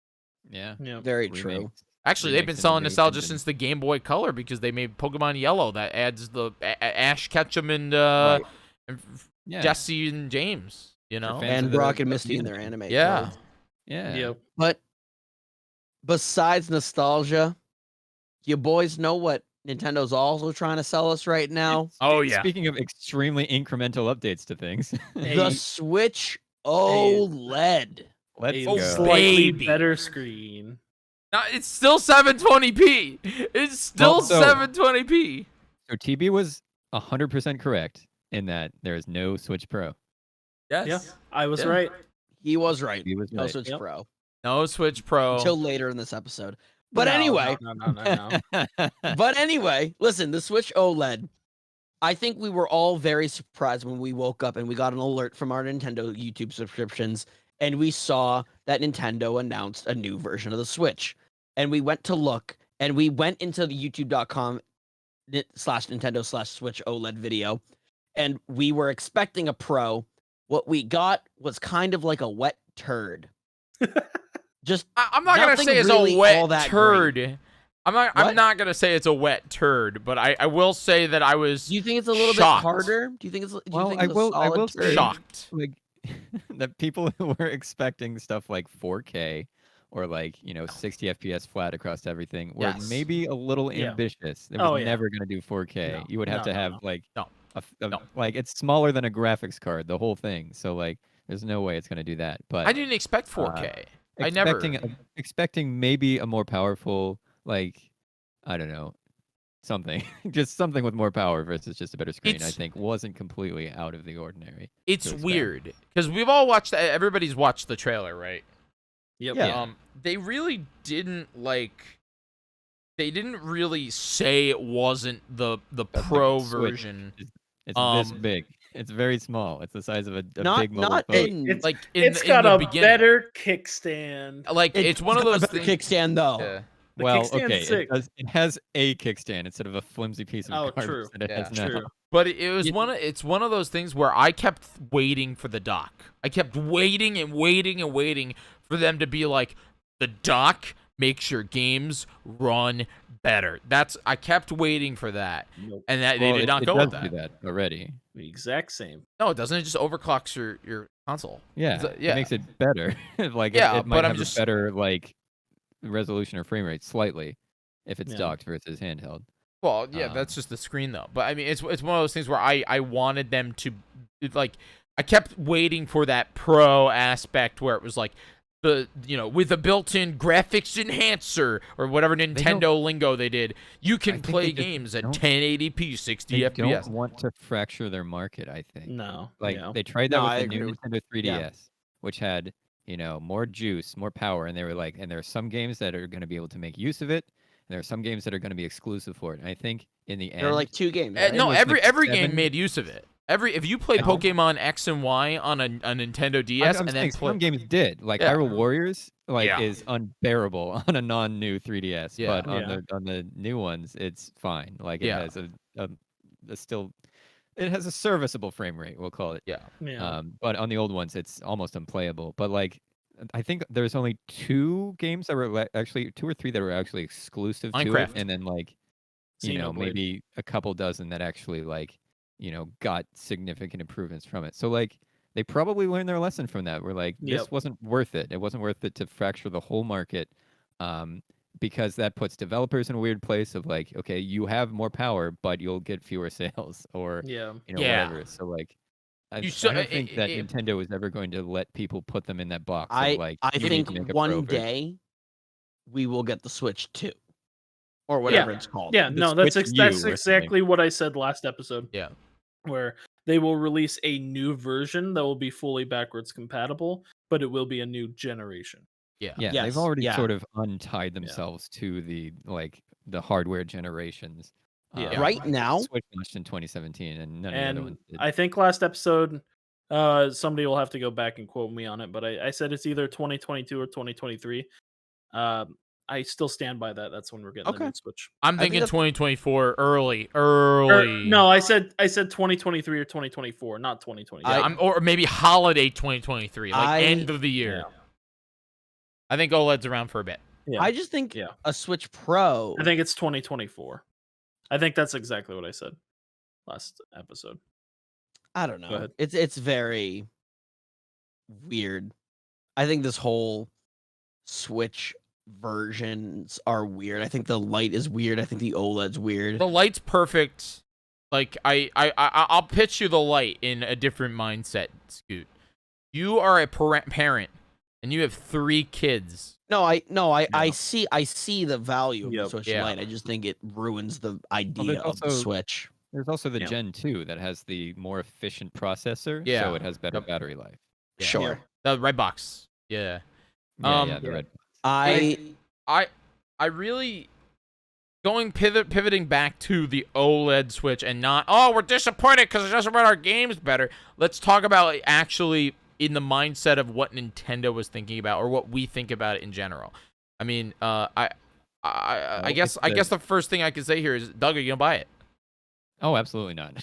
Yeah. Very true. Actually, they've been selling nostalgia since the Game Boy Color because they made Pokemon Yellow that adds the Ash Ketchum and Jesse and James, and Brock and Misty in their anime. Yeah. clothes. Yeah. Yep. But besides nostalgia, you boys know what Nintendo's also trying to sell us right now? Oh, yeah. Speaking of extremely incremental updates to things. The Switch OLED. Let's A go. slightly Baby. better screen. No, it's still 720p. It's still Well, so- 720p. So TB was 100% correct in that there is no Switch Pro. Yes. Yeah, I was Yeah. right. He was right. He was No right. Switch Yep. Pro No Switch Pro. until later in this episode. But No, anyway, no. but anyway, listen, the Switch OLED. I think we were all very surprised when we woke up and we got an alert from our Nintendo YouTube subscriptions and we saw that Nintendo announced a new version of the Switch. And we went to look and we went into the youtube.com/Nintendo/Switch OLED video and we were expecting a Pro. What we got was kind of like a wet turd. Just I'm not gonna nothing say it's really a all wet that turd. great. I'm What? not gonna say it's a wet turd, but I will say that I was Do you think it's a little shocked. bit harder? Do you think it's? Do you Well, think I it's a will solid say turd? shocked. like that people who were expecting stuff like 4K or like 60 FPS flat across everything were Yes. maybe a little Yeah. ambitious. It Oh, was yeah. never going to do 4K. No. You would have No, to no, have no. like No. a like it's smaller than a graphics card, the whole thing. So like there's no way it's going to do that. But I didn't expect 4K. I never. expecting maybe a more powerful, like, I don't know, something just something with more power versus just a better screen. I It's- think wasn't completely out of the ordinary. It's to expect. weird because we've all watched. Everybody's watched the trailer, right? Yep. Yeah. They really didn't They didn't really say it wasn't the That's Pro like Switch. version. It's this Um, big. It's very small. It's the size of a Not big mobile not phone. in. It's- Like It's in got the a beginning. better kickstand. Like it's one of got a those better things. kickstand though. Yeah. The Well, kickstand's okay, sick. it has a kickstand instead of a flimsy piece of Oh, garbage true. that it Yeah. has now. True. But it was You- it's one of those things where I kept waiting for the dock. I kept waiting and waiting and waiting for them to be like, the dock makes your games run better. I kept waiting for that, Nope. and that Well, they did not it go does with do that. that already. The exact same. No, it doesn't. It just overclocks your console. Yeah, Yeah. it makes it better. Like Yeah, it might but I'm have just- a better like resolution or frame rate slightly if it's Yeah. docked versus handheld. Well, yeah, Um, that's just the screen though. But I mean, it's one of those things where I wanted them to like. I kept waiting for that pro aspect where it was like with a built-in graphics enhancer or whatever Nintendo lingo they did. You I can think play they just games at don't- 1080p, 60 They FPS. don't want to fracture their market, I think. No. Like yeah. they tried that No, with I the new agree with- Nintendo 3DS, which had more juice, more power, and they were like, and there are some games that are going to be able to make use of it, and there are some games that are going to be exclusive for it. And I think in the end, There are like 2 games. No, right? was every like every game 7 made use of it. If you play I know. Pokemon X and Y on a Nintendo DS I'm and then saying play, some games did. Like Yeah. Hyrule Warriors, Yeah. is unbearable on a non-new 3DS, Yeah. but on Yeah. the new ones, it's fine. Like it Yeah. has a still, it has a serviceable frame rate. We'll call it. yeah, Yeah. But on the old ones, it's almost unplayable. But like, I think there's only 2 games that were actually 2 or 3 that were actually exclusive to it, Minecraft. and then like, Xenoblade. maybe a couple dozen that actually like, got significant improvements from it. So like, they probably learned their lesson from that. We're like, this Yep. wasn't worth it. It wasn't worth it to fracture the whole market, because that puts developers in a weird place of like, okay, you have more power, but you'll get fewer sales, or Yeah. Yeah. whatever. So like, I You saw- don't think that it- Nintendo is ever going to let people put them in that box. I of like, I you need think to make a pro one version. day we will get the Switch 2 or whatever it's called. Yeah. The No, that's Switch that's U or something. exactly what I said last episode. Yeah. Where they will release a new version that will be fully backwards compatible, but it will be a new generation. yeah, Yeah, Yes, they've already yeah. sort of untied themselves to the hardware generations. Yeah. Right now, Switch launched in 2017, and none of the other And ones did. I think last episode, somebody will have to go back and quote me on it, but I said it's either 2022 or 2023. I still stand by that. That's when we're getting the Okay. new Switch. I'm I think thinking that's- 2024 early. No, I said 2023 or 2024, not 2022. Yeah, or maybe holiday 2023, like I- end of the year. Yeah. I think OLED's around for a bit. Yeah. I just think Yeah. a Switch Pro. I think it's 2024. I think that's exactly what I said last episode. I don't know. ahead. It's very weird. I think this whole Switch versions are weird. I think the light is weird. I think the OLED's weird. The light's perfect. Like I'll pitch you the light in a different mindset, Scoot. You are a parent and you have 3 kids I see the value of the Yep. Switch Yeah. Lite. I just think it ruins the idea there's of the also- Switch. There's also the Yeah. Gen 2 that has the more efficient processor, Yeah. so it has better Yep. battery life. Yeah. Sure. The red box. Yeah. Yeah, the Yeah. red. I really pivoting back to the OLED Switch and not, oh, we're disappointed because it doesn't run our games better. Let's talk about actually in the mindset of what Nintendo was thinking about, or what we think about it in general. I mean, I guess the first thing I can say here is, Doug, are you gonna buy it? Oh, absolutely not.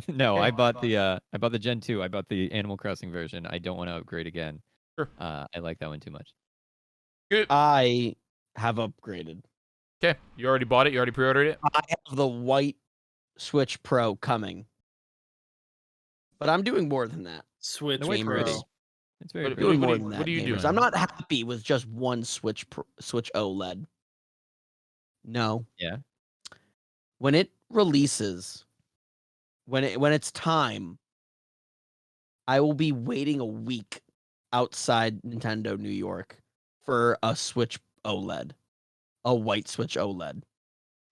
No, Okay. I bought the Gen 2. I bought the Animal Crossing version. I don't want to upgrade again. Sure. I like that one too much. Good. I have upgraded. Okay, you already bought it. You already pre-ordered it. I have the white Switch Pro coming, but I'm doing more than that. Switch The white's Pro. pretty. It's very What- pretty. Doing what more do you- than what that. are you gamers. doing? I'm not happy with just one Switch OLED. No. Yeah. When it releases, when it's time, I will be waiting a week outside Nintendo New York for a Switch OLED, a white Switch OLED.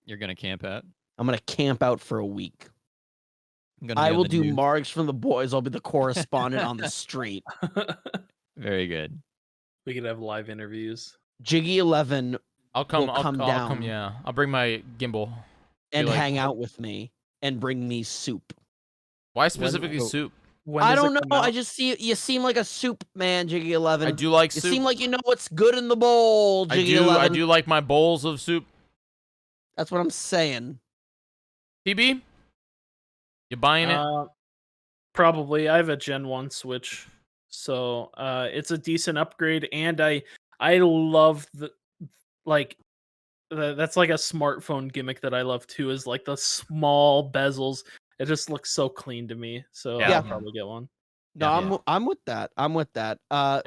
You're gonna camp out. I'm gonna camp out for a week. I'm gonna I be on will the do news. Margs from the boys. I'll be the correspondent on the street. Very good. We could have live interviews. Jyggy.11 I'll come. will I'll come come down. Yeah, I'll bring my gimbal. and like- hang out with me and bring me soup. Why specifically oh, soup? When I does it don't know. come I out? just see you seem like a soup man, Jyggy11. I do like You soup. seem like you know what's good in the bowl, I Jyggy11. do. I do like my bowls of soup. That's what I'm saying. TB, you buying it? Probably. I have a Gen 1 Switch, so it's a decent upgrade, and I love the that's like a smartphone gimmick that I love too, is like the small bezels. It just looks so clean to me. So Yeah. I'll probably get one. No, Yeah. I'm with that. I'm with that. I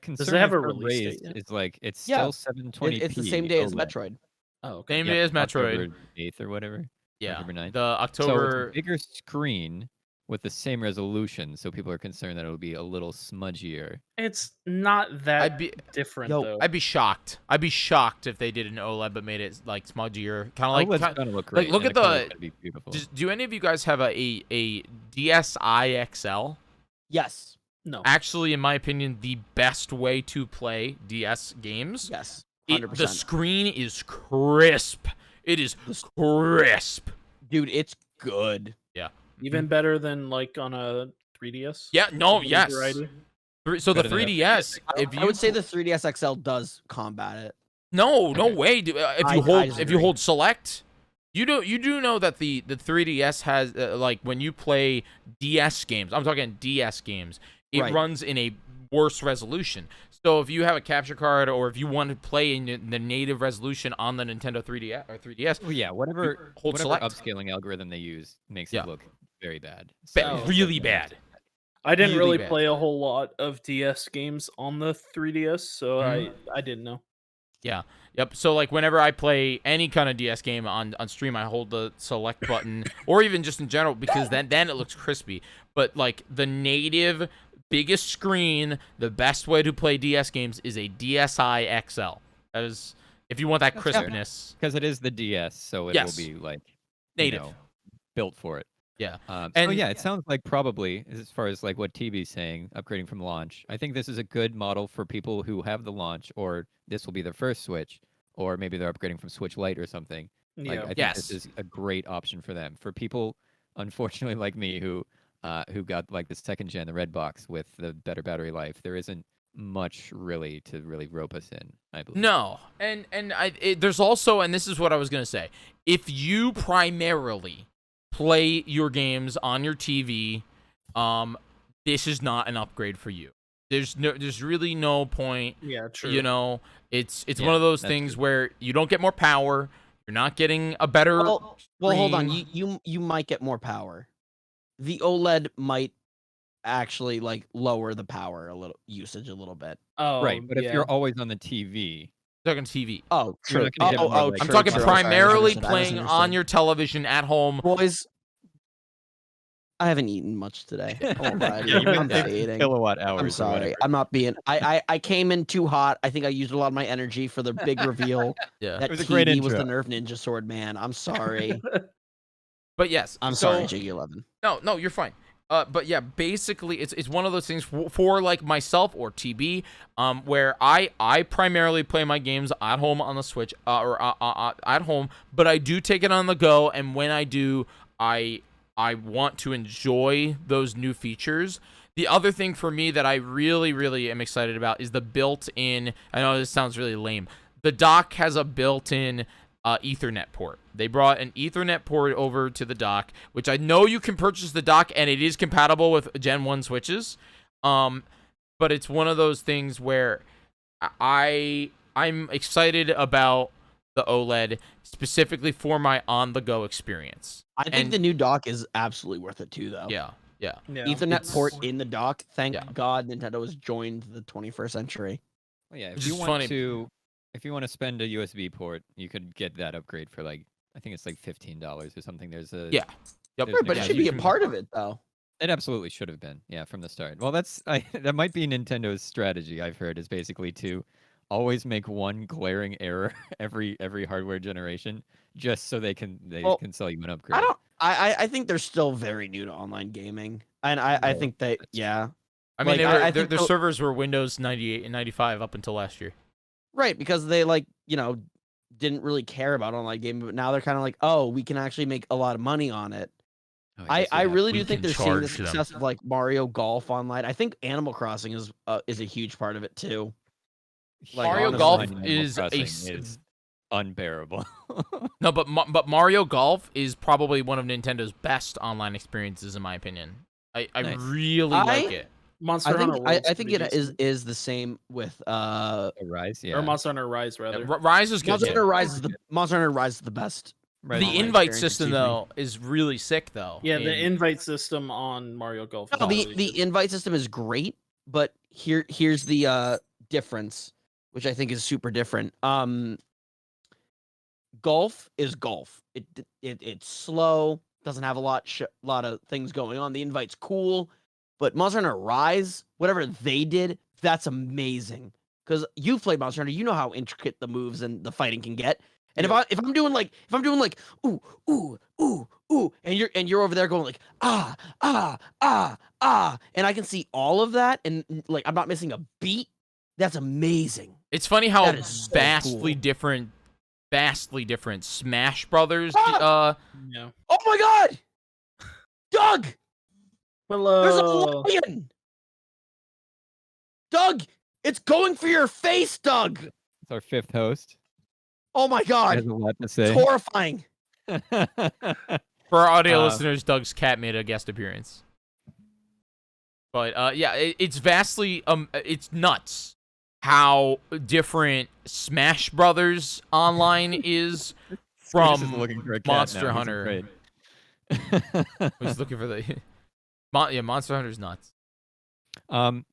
concern have a for release date raised yet? is like it's Yeah. still 720p. It's the same day as OLED. Metroid. Oh, okay. Same Yeah, day as Metroid. October 8th or whatever. Yeah. October 9th. The So October. it's a bigger screen with the same resolution, so people are concerned that it'll be a little smudgier. It's not that I'd be. different Yo, though. I'd be shocked. I'd be shocked if they did an OLED but made it like smudgier, kind of like. OLED's gonna look great. look and at color's the- gonna be beautiful. Do any of you guys have a DSi XL? Yes. No. Actually, in my opinion, the best way to play DS games. Yes. The 100%. screen is crisp. It is crisp. Dude, it's good. Even better than like on a 3DS. Yeah. No. Really Yes. variety? So the Better than a- 3DS. If you I would say the 3DS XL does combat it. no Okay. way. If I you hold disagree. select, you do know that the 3DS has like when you play DS games. I'm talking DS games. It Right. runs in a worse resolution. So if you have a capture card or if you want to play in the native resolution on the Nintendo 3DS or 3DS, Well, yeah, whatever hold select. upscaling algorithm they use makes Yeah. it look very bad. Oh, really bad. I didn't Really really bad. play a whole lot of DS games on the 3DS, so I didn't know. Yep. So like whenever I play any kind of DS game on stream, I hold the select button, or even just in general, because then it looks crispy. But like the native biggest screen, the best way to play DS games is a DSi XL. That is, if you want that That's fair. crispness. Because it is the DS, so it Yes. will be like Native. built for it. Yeah. So And- yeah, it sounds like probably as far as like what TB's saying, upgrading from launch. I think this is a good model for people who have the launch, or this will be their first Switch, or maybe they're upgrading from Switch Lite or something. Like, Yeah. I think Yes. this is a great option for them. For people, unfortunately, like me, who got like the second gen, the red box with the better battery life, there isn't much really to really rope us in, I believe. No, and there's also, and this is what I was gonna say, if you primarily play your games on your TV, this is not an upgrade for you. There's really no point. Yeah, true. You know, it's Yeah, one of those that's things true. where you don't get more power. You're not getting a better. Well, hold on. screen. You might get more power. The OLED might actually like lower the power usage a little bit. Oh, Right, but if yeah. you're always on the TV, Talking TV. Oh, You're true. not gonna get more, like- I'm true, talking true. Sorry, I primarily misunderstood. I playing on misunderstood. your television at home. boys. I haven't eaten much today. I won't lie to Yeah, you. you I'm went 50 dieting. kilowatt hours. I'm or sorry. whatever. I'm not being. I came in too hot. I think I used a lot of my energy for the big reveal. Yeah. That It was a great TV was the intro. Nerf Ninja Sword, man. I'm sorry. But yes, I'm so, sorry, Jyggy11. No, you're fine. But yeah, basically, it's one of those things for like myself or TB, where I primarily play my games at home on the Switch, or at home, but I do take it on the go, and when I do, I want to enjoy those new features. The other thing for me that I really am excited about is the built-in. I know this sounds really lame. The dock has a built-in Ethernet port. They brought an Ethernet port over to the dock, which I know you can purchase the dock, and it is compatible with Gen 1 Switches. But it's one of those things where I'm excited about the OLED specifically for my on-the-go experience. I think the new dock is absolutely worth it too, though. Yeah. Ethernet port in the dock. Thank Yeah. God Nintendo has joined the 21st century. Well, yeah, Which if you is want funny. to, if you want to spend a USB port, you could get that upgrade for like, I think it's like $15 or something. There's a Yeah. Yep. there's an But it account should you be a can- part of it, though. It absolutely should have been, yeah, from the start. Well, that might be Nintendo's strategy. I've heard is basically to always make one glaring error every hardware generation, just so they can sell you an upgrade. I think they're still very new to online gaming, and I think they yeah. I mean, Like, their think the- servers were Windows 98 and 95 up until last year. Right, because they didn't really care about online gaming, but now they're kind of like, oh, we can actually make a lot of money on it. Oh, I guess we have- really we do think can they're seeing the charge them. success of like Mario Golf online. I think Animal Crossing is a huge part of it too. Like, Mario honestly, Golf Animal is Crossing is unbearable. No, but Mario Golf is probably one of Nintendo's best online experiences, in my opinion. I Nice. really like it. Monster Hunter I World's think pretty it decent. is the same with Rise, yeah. Or Monster Hunter Rise, rather. Rise is good. Monster too. Hunter Rise is the best. Rise The is online invite experience, system, excuse me. though, is really sick, though. Yeah, the in- invite system on Mario Golf. No, is really the good. invite system is great, but here's the difference, which I think is super different. Golf is golf. It's slow, doesn't have a lot of things going on. The invite's cool, but Monster Hunter Rise, whatever they did, that's amazing. Because you've played Monster Hunter, you know how intricate the moves and the fighting can get. And if I'm doing like ooh ooh ooh ooh, and you're over there going like ah, and I can see all of that, and like I'm not missing a beat. That's amazing. It's funny how That is so vastly cool. different Smash Brothers. Yeah. Oh my God, Doug! There's a Hello. lion. Doug, it's going for your face, Doug. It's our fifth host. Oh my He God, has a lot to it's say. horrifying. For our audio Uh, listeners, Doug's cat made a guest appearance. But yeah, it's vastly it's nuts how different Smash Brothers online is He's from just looking for a cat Monster now. He's Hunter. afraid. Who's looking for the yeah, Monster Hunter's nuts.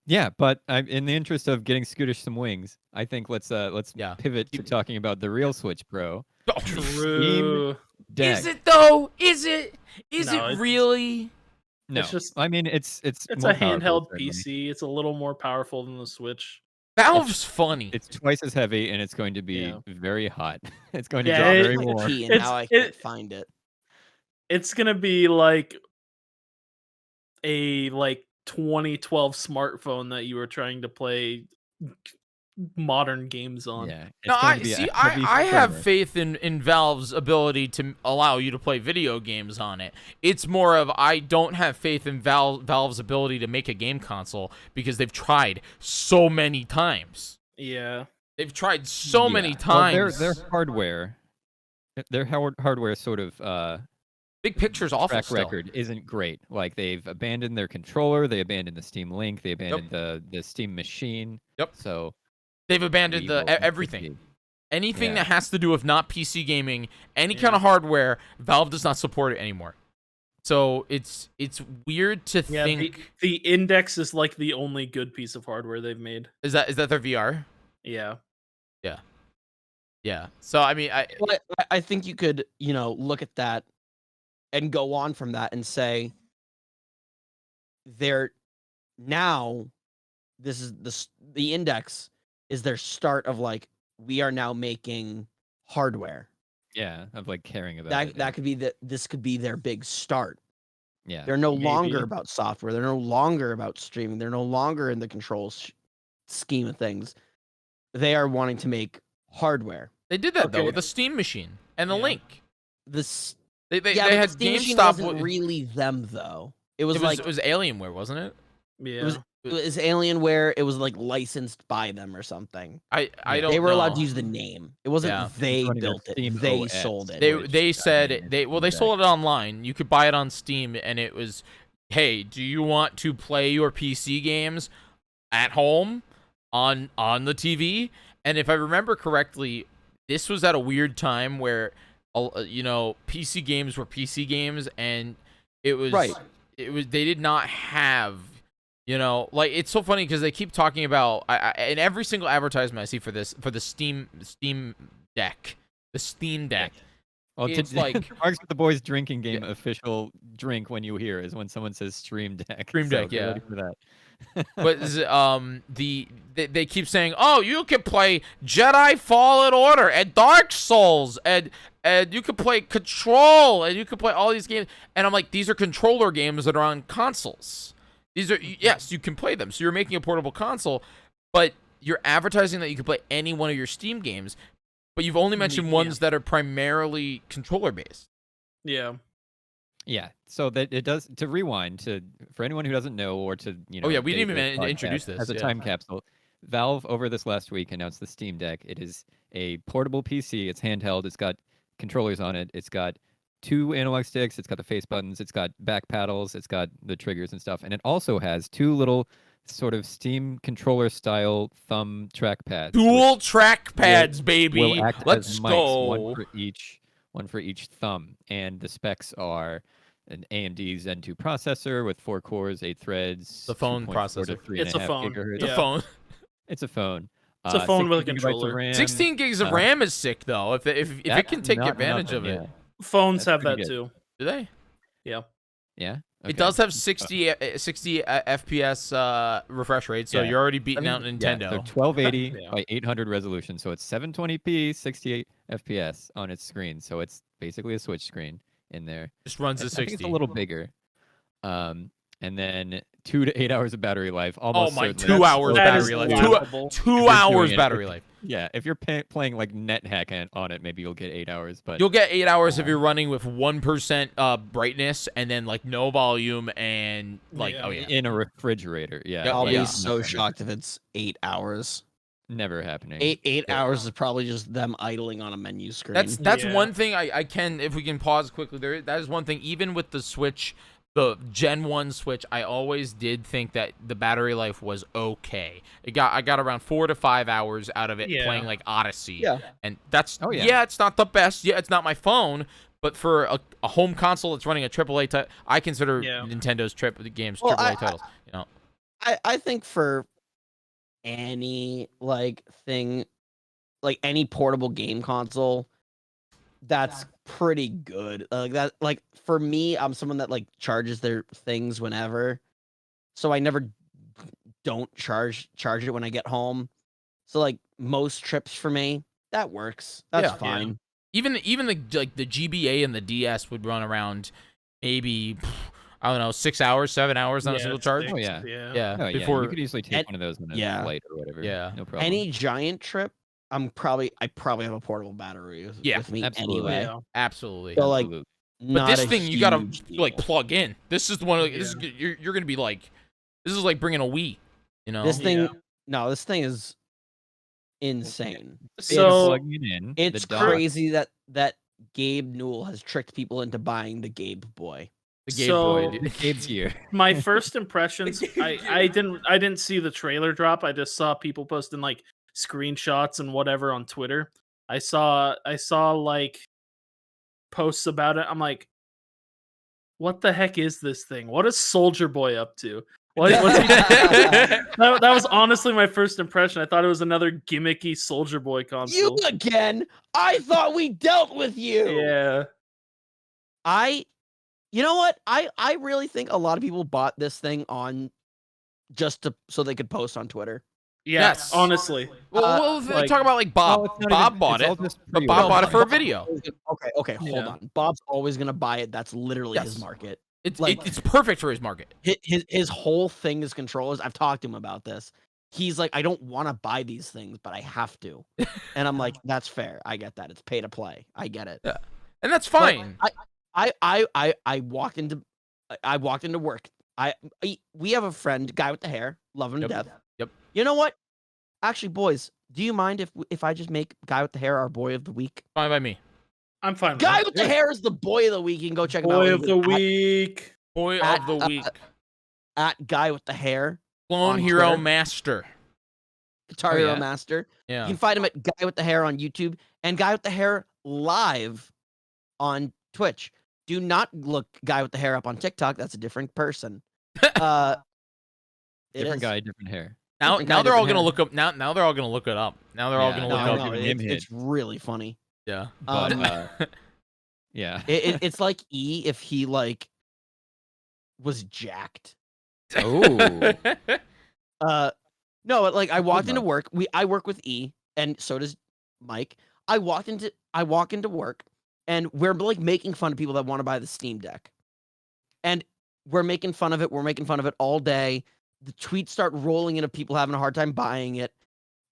Yeah, but in the interest of getting Scootish some wings, I think let's Yeah. pivot to talking about the real Switch Pro. True. Deck. Is it though? Is it? Is No, it it's- really? No, It's just- I mean it's It's more a powerful, handheld certainly. PC. It's a little more powerful than the Switch. Valve's funny. It's twice as heavy and it's going to be Yeah. very hot. It's going to Yeah, draw it- very Like a warm. key, and It's- now I can't it- find it. It's gonna be like a 2012 smartphone that you were trying to play modern games on. Yeah, it's No, going I to be a see. heavy I have firmware. faith in Valve's ability to allow you to play video games on it. It's more of I don't have faith in Valve's ability to make a game console because they've tried so many times. Yeah. They've tried so many Well, times. their hardware, hardware sort of Big picture's awful track still. record isn't great. Like they've abandoned their controller, they abandoned the Steam Link, they abandoned the Steam Machine. Yep. So They've abandoned we the will everything. proceed. Anything Yeah. that has to do with not PC gaming, any Yeah. kind of hardware, Valve does not support it anymore. So it's weird to Yeah, think. the Index is like the only good piece of hardware they've made. Is that their VR? Yeah. Yeah. So I mean, Well, I think you could, look at that and go on from that and say, they're now this is the index is their start of like we are now making hardware. Yeah, of like caring about That it. that could be this could be their big start. Yeah. They're no longer Maybe. about software. They're no longer about streaming. They're no longer in the controls scheme of things. They are wanting to make hardware. They did that though Okay. with the Steam machine and the Yeah. Link. This They yeah, but had the Steam machine GameStop. wasn't really them though. It was it was Alienware, wasn't it? Yeah. it was Alienware. It was like licensed by them or something. I Yeah. don't. They were allowed know. to use the name. It wasn't Yeah. they Running their built it. Steam They OS. sold it. They which, said I mean, it, they it's sold it online. You could buy it on Steam, and it was, hey, do you want to play your PC games at home on the TV? And if I remember correctly, this was at a weird time where, PC games were PC games, and it was Right. It was they did not have. Like it's so funny because they keep talking about in every single advertisement I see for the Steam Deck, the Steam Deck. Well, It's like- Margs with the Boys drinking game official drink when you hear is when someone says Stream Deck. Stream So Deck, get yeah. ready for that. But they keep saying, oh, you can play Jedi Fallen Order and Dark Souls and you can play Control and you can play all these games, and I'm like, these are controller games that are on consoles. These are, yes, you can play them. So you're making a portable console, but you're advertising that you can play any one of your Steam games, but you've only mentioned Yeah. ones that are primarily controller based. Yeah. Yeah, so that it does, to rewind for anyone who doesn't know, or to Oh, yeah, we date didn't even this introduce podcast, this, as a yeah. time capsule. Valve over this last week announced the Steam Deck. It is a portable PC. It's handheld. It's got controllers on it. It's got 2 analog sticks. It's got the face buttons. It's got back paddles. It's got the triggers and stuff. And it also has 2 little sort of Steam controller style thumb trackpads. Dual track pads, will baby. act Let's as mics, go. one for each thumb. And the specs are an AMD Zen 2 processor with 4 cores, 8 threads. The phone 2.4 to processor. It's a 3.5 phone. gigahertz. The Yeah. phone. It's a phone. It's a phone with a 16 gigabytes of controller. RAM. 16 gigs of uh, RAM is sick though. If it That's can take not advantage nothing, of it, Phones That's have pretty that good. too. do they? Yeah. It does have 60 FPS refresh rate, so Yeah. you're already beating out Nintendo. Yeah, so 1280 Yeah. by 800 resolution. So it's 720p, 68 FPS on its screen. So it's basically a Switch screen in there. Just runs I at think 60. it's a little bigger. And then 2 to 8 hours of battery life. Almost my, certainly. 2 That's hours so That battery is life. bad. laughable. 2 you're hours doing it, battery life. Yeah, if you're playing like NetHack on it, maybe you'll get 8 hours. But You'll get 8 hours if you're running with 1% brightness and then like no volume and like Yeah. oh yeah. in a refrigerator, yeah, I'll yeah. be so shocked if it's 8 hours. never happening. Eight Yeah. hours is probably just them idling on a menu screen. That's Yeah. one thing I can, if we can pause quickly there. That is one thing. Even with the Switch, the Gen 1 Switch, I always did think that the battery life was okay. I got around 4 to 5 hours out of it Yeah. playing like Odyssey. Yeah. And that's Oh, yeah. it's not the best. Yeah, it's not my phone. But for a home console that's running a AAA title, I consider Yeah. Nintendo's games Well, AAA titles. You know, I think for any thing, like any portable game console, that's pretty good. For me, I'm someone that charges their things whenever, so I never don't charge it when I get home. So most trips for me, that works. That's Yeah. fine. even the GBA and the DS would run around maybe I don't know 6 hours, 7 hours on a Yeah, single charge. Oh, yeah. Yeah. Yeah, Oh, yeah, before you could easily take and- one of those on a yeah. flight or whatever. Yeah. No problem. Any giant trip, I probably have a portable battery with me absolutely. anyway. Yeah. absolutely. So Absolutely. But not this a thing you gotta huge deal. plug in. This is the one. This is, you're gonna be this is like bringing a Wii. You know. This thing, Yeah. no, this thing is insane. So plugging it in. the It's dock- crazy that Gabe Newell has tricked people into buying the Gabe Boy. The Game So- Boy. Dude. Gabe's here. my first impressions, I didn't see the trailer drop. I just saw people posting screenshots and whatever on Twitter. I saw posts about it. I'm like, what the heck is this thing? What is Soldier Boy up to? What's he that was honestly my first impression. I thought it was another gimmicky Soldier Boy console. You again? I thought we dealt with you. Yeah. I You know what? I really think a lot of people bought this thing on just so they could post on Twitter. Yeah, Yes. honestly. Well, like- talk about like Bob. Well, it's not Bob even- bought it's all it, just but Bob pre-order. bought it for a Bob's video. always gonna- okay, hold Yeah. on. Bob's always gonna buy it. That's literally his Yes. market. It's Like- it's perfect for his market. His whole thing is controllers. I've talked to him about this. He's like, I don't want to buy these things, but I have to. And I'm like, that's fair. I get that. It's pay to play. I get it. Yeah. And that's But fine. I walked into work. We have a friend, guy with the hair, love him Yep. to death. Yep. You know what? Actually, boys, do you mind if I just make guy with the hair our boy of the week? Fine by me. I'm fine. with Guy that. with the hair is the boy of the week. You can go check him out. Boy of the week. Boy At- of the week. at guy with the hair, Clone on Hero Twitter. Master. Guitar Oh, Hero yeah. Master. Yeah. You can find him at Guy with the Hair on YouTube and Guy with the Hair live on Twitch. Do not look Guy with the Hair up on TikTok. That's a different person. It Different is. guy, different hair. Now Different guy, they're all different gonna hair. look up. Now they're all gonna look it up. Now they're all Yeah, gonna no, look I up. know. it's, Him hit. it's really funny. Yeah. But Um, yeah. It's like E if he like was jacked. Oh. No, like I walked into enough. work. I work with E, and so does Mike. I walk into work, and we're like making fun of people that want to buy the Steam Deck, and we're making fun of it. We're making fun of it all day. The tweets start rolling in of people having a hard time buying it,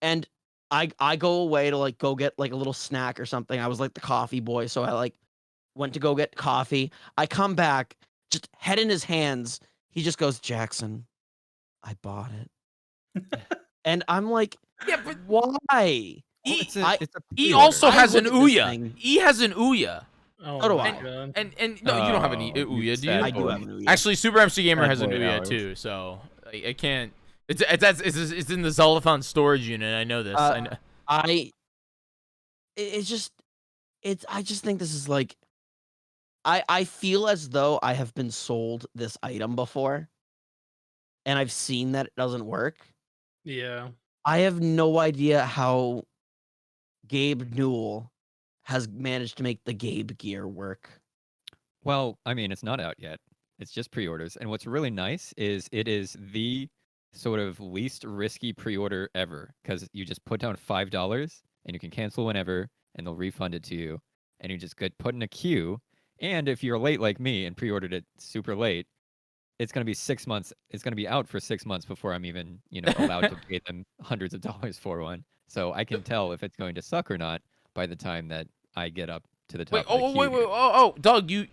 and I go away to like go get like a little snack or something. I was like the coffee boy, so I like went to go get coffee. I come back, just head in his hands. He just goes, Jackson, I bought it. And I'm like, Yeah, but why? E, It's I- a E pre-order. also I has an look at this Ouya. thing- E has an Ouya. Oh So do my I. God. And no, you don't have an Oh, Ouya, do sad you? I do boy. have an Ouya. Actually, Super MC Gamer Bad has an boy Ouya hours. too, so I can't. It's in the Zolathon storage unit. I know this. I know. I just think this is like, I feel as though I have been sold this item before, and I've seen that it doesn't work. Yeah. I have no idea how Gabe Newell has managed to make the Gabe gear work. Well, I mean, it's not out yet. It's just pre-orders. And what's really nice is it is the sort of least risky pre-order ever because you just put down $5 and you can cancel whenever and they'll refund it to you. And you just get put in a queue. And if you're late like me and pre-ordered it super late, it's going to be 6 months. It's going to be out for 6 months before I'm even, allowed to pay them hundreds of dollars for one. So I can tell if it's going to suck or not by the time that I get up to the top. Wait, of the queue here. Doug, you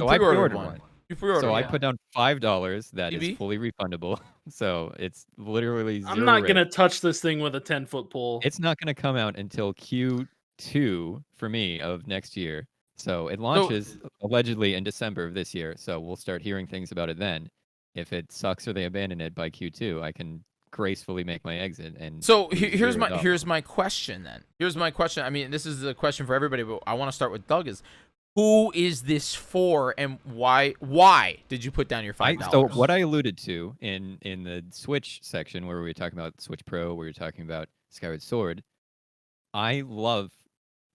So I pre-ordered pre-ordered one. one. You pre-ordered. So I one. put down $5 that is TB? fully refundable. So it's literally 0 I'm not rate. gonna touch this thing with a 10-foot pole. It's not gonna come out until Q2 for me of next year. So it launches allegedly in December of this year. So we'll start hearing things about it then. If it sucks or they abandon it by Q2, I can gracefully make my exit. And So lose here's $0. here's my question then. Here's my question. I mean, this is a question for everybody, but I want to start with Doug. Is who is this for, and why? Why did you put down your $5? So what I alluded to in the Switch section where we were talking about Switch Pro, where we were talking about Skyward Sword, I love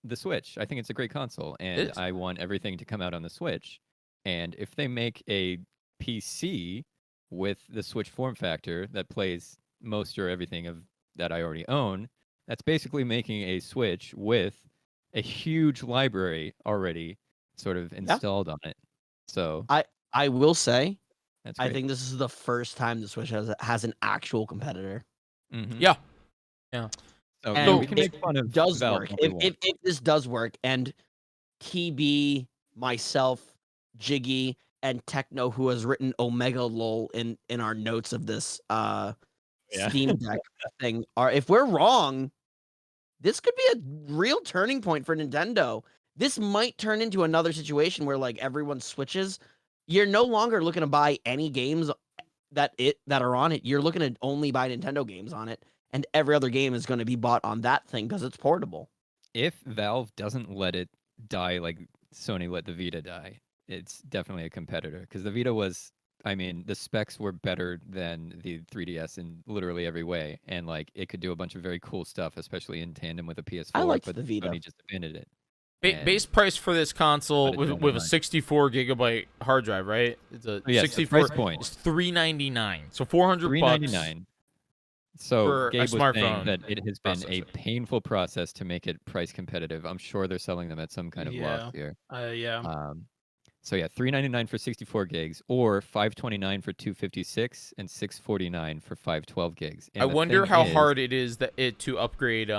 the Switch. I think it's a great console, and is. I want everything to come out on the Switch. And if they make a PC with the Switch form factor that plays most or everything of that I already own, that's basically making a Switch with a huge library already sort of installed on it. So I will say, that's I great. think this is the first time the Switch has an actual competitor. Mhm. Yeah. So And we can make fun of Does Valve work. all we If, want. if this does work, and TB, myself, Jyggy, and Techno, who has written Omega Lol in our notes of this Yeah. Steam Deck thing, if we're wrong, this could be a real turning point for Nintendo. This might turn into another situation where like everyone switches. You're no longer looking to buy any games that are on it. You're looking to only buy Nintendo games on it, and every other game is going to be bought on that thing because it's portable. If Valve doesn't let it die like Sony let the Vita die, it's definitely a competitor. Because the Vita was, I mean, the specs were better than the 3DS in literally every way, and like it could do a bunch of very cool stuff, especially in tandem with a PS4. I liked but the Vita. Sony just abandoned it. Base price for this console But it's with a $199. 64 gigabyte hard drive, right? It's a Yes, the 64. price point. It's $399. So $400 bucks. $399. So for a Gabe was saying smartphone that it has been a processor. painful process to make it price competitive. I'm sure they're selling them at some kind of loss here. Yeah. So yeah, $399 for 64 gigs, or $529 for 256, and $649 for 512 gigs. And I the wonder thing how is- hard it is to upgrade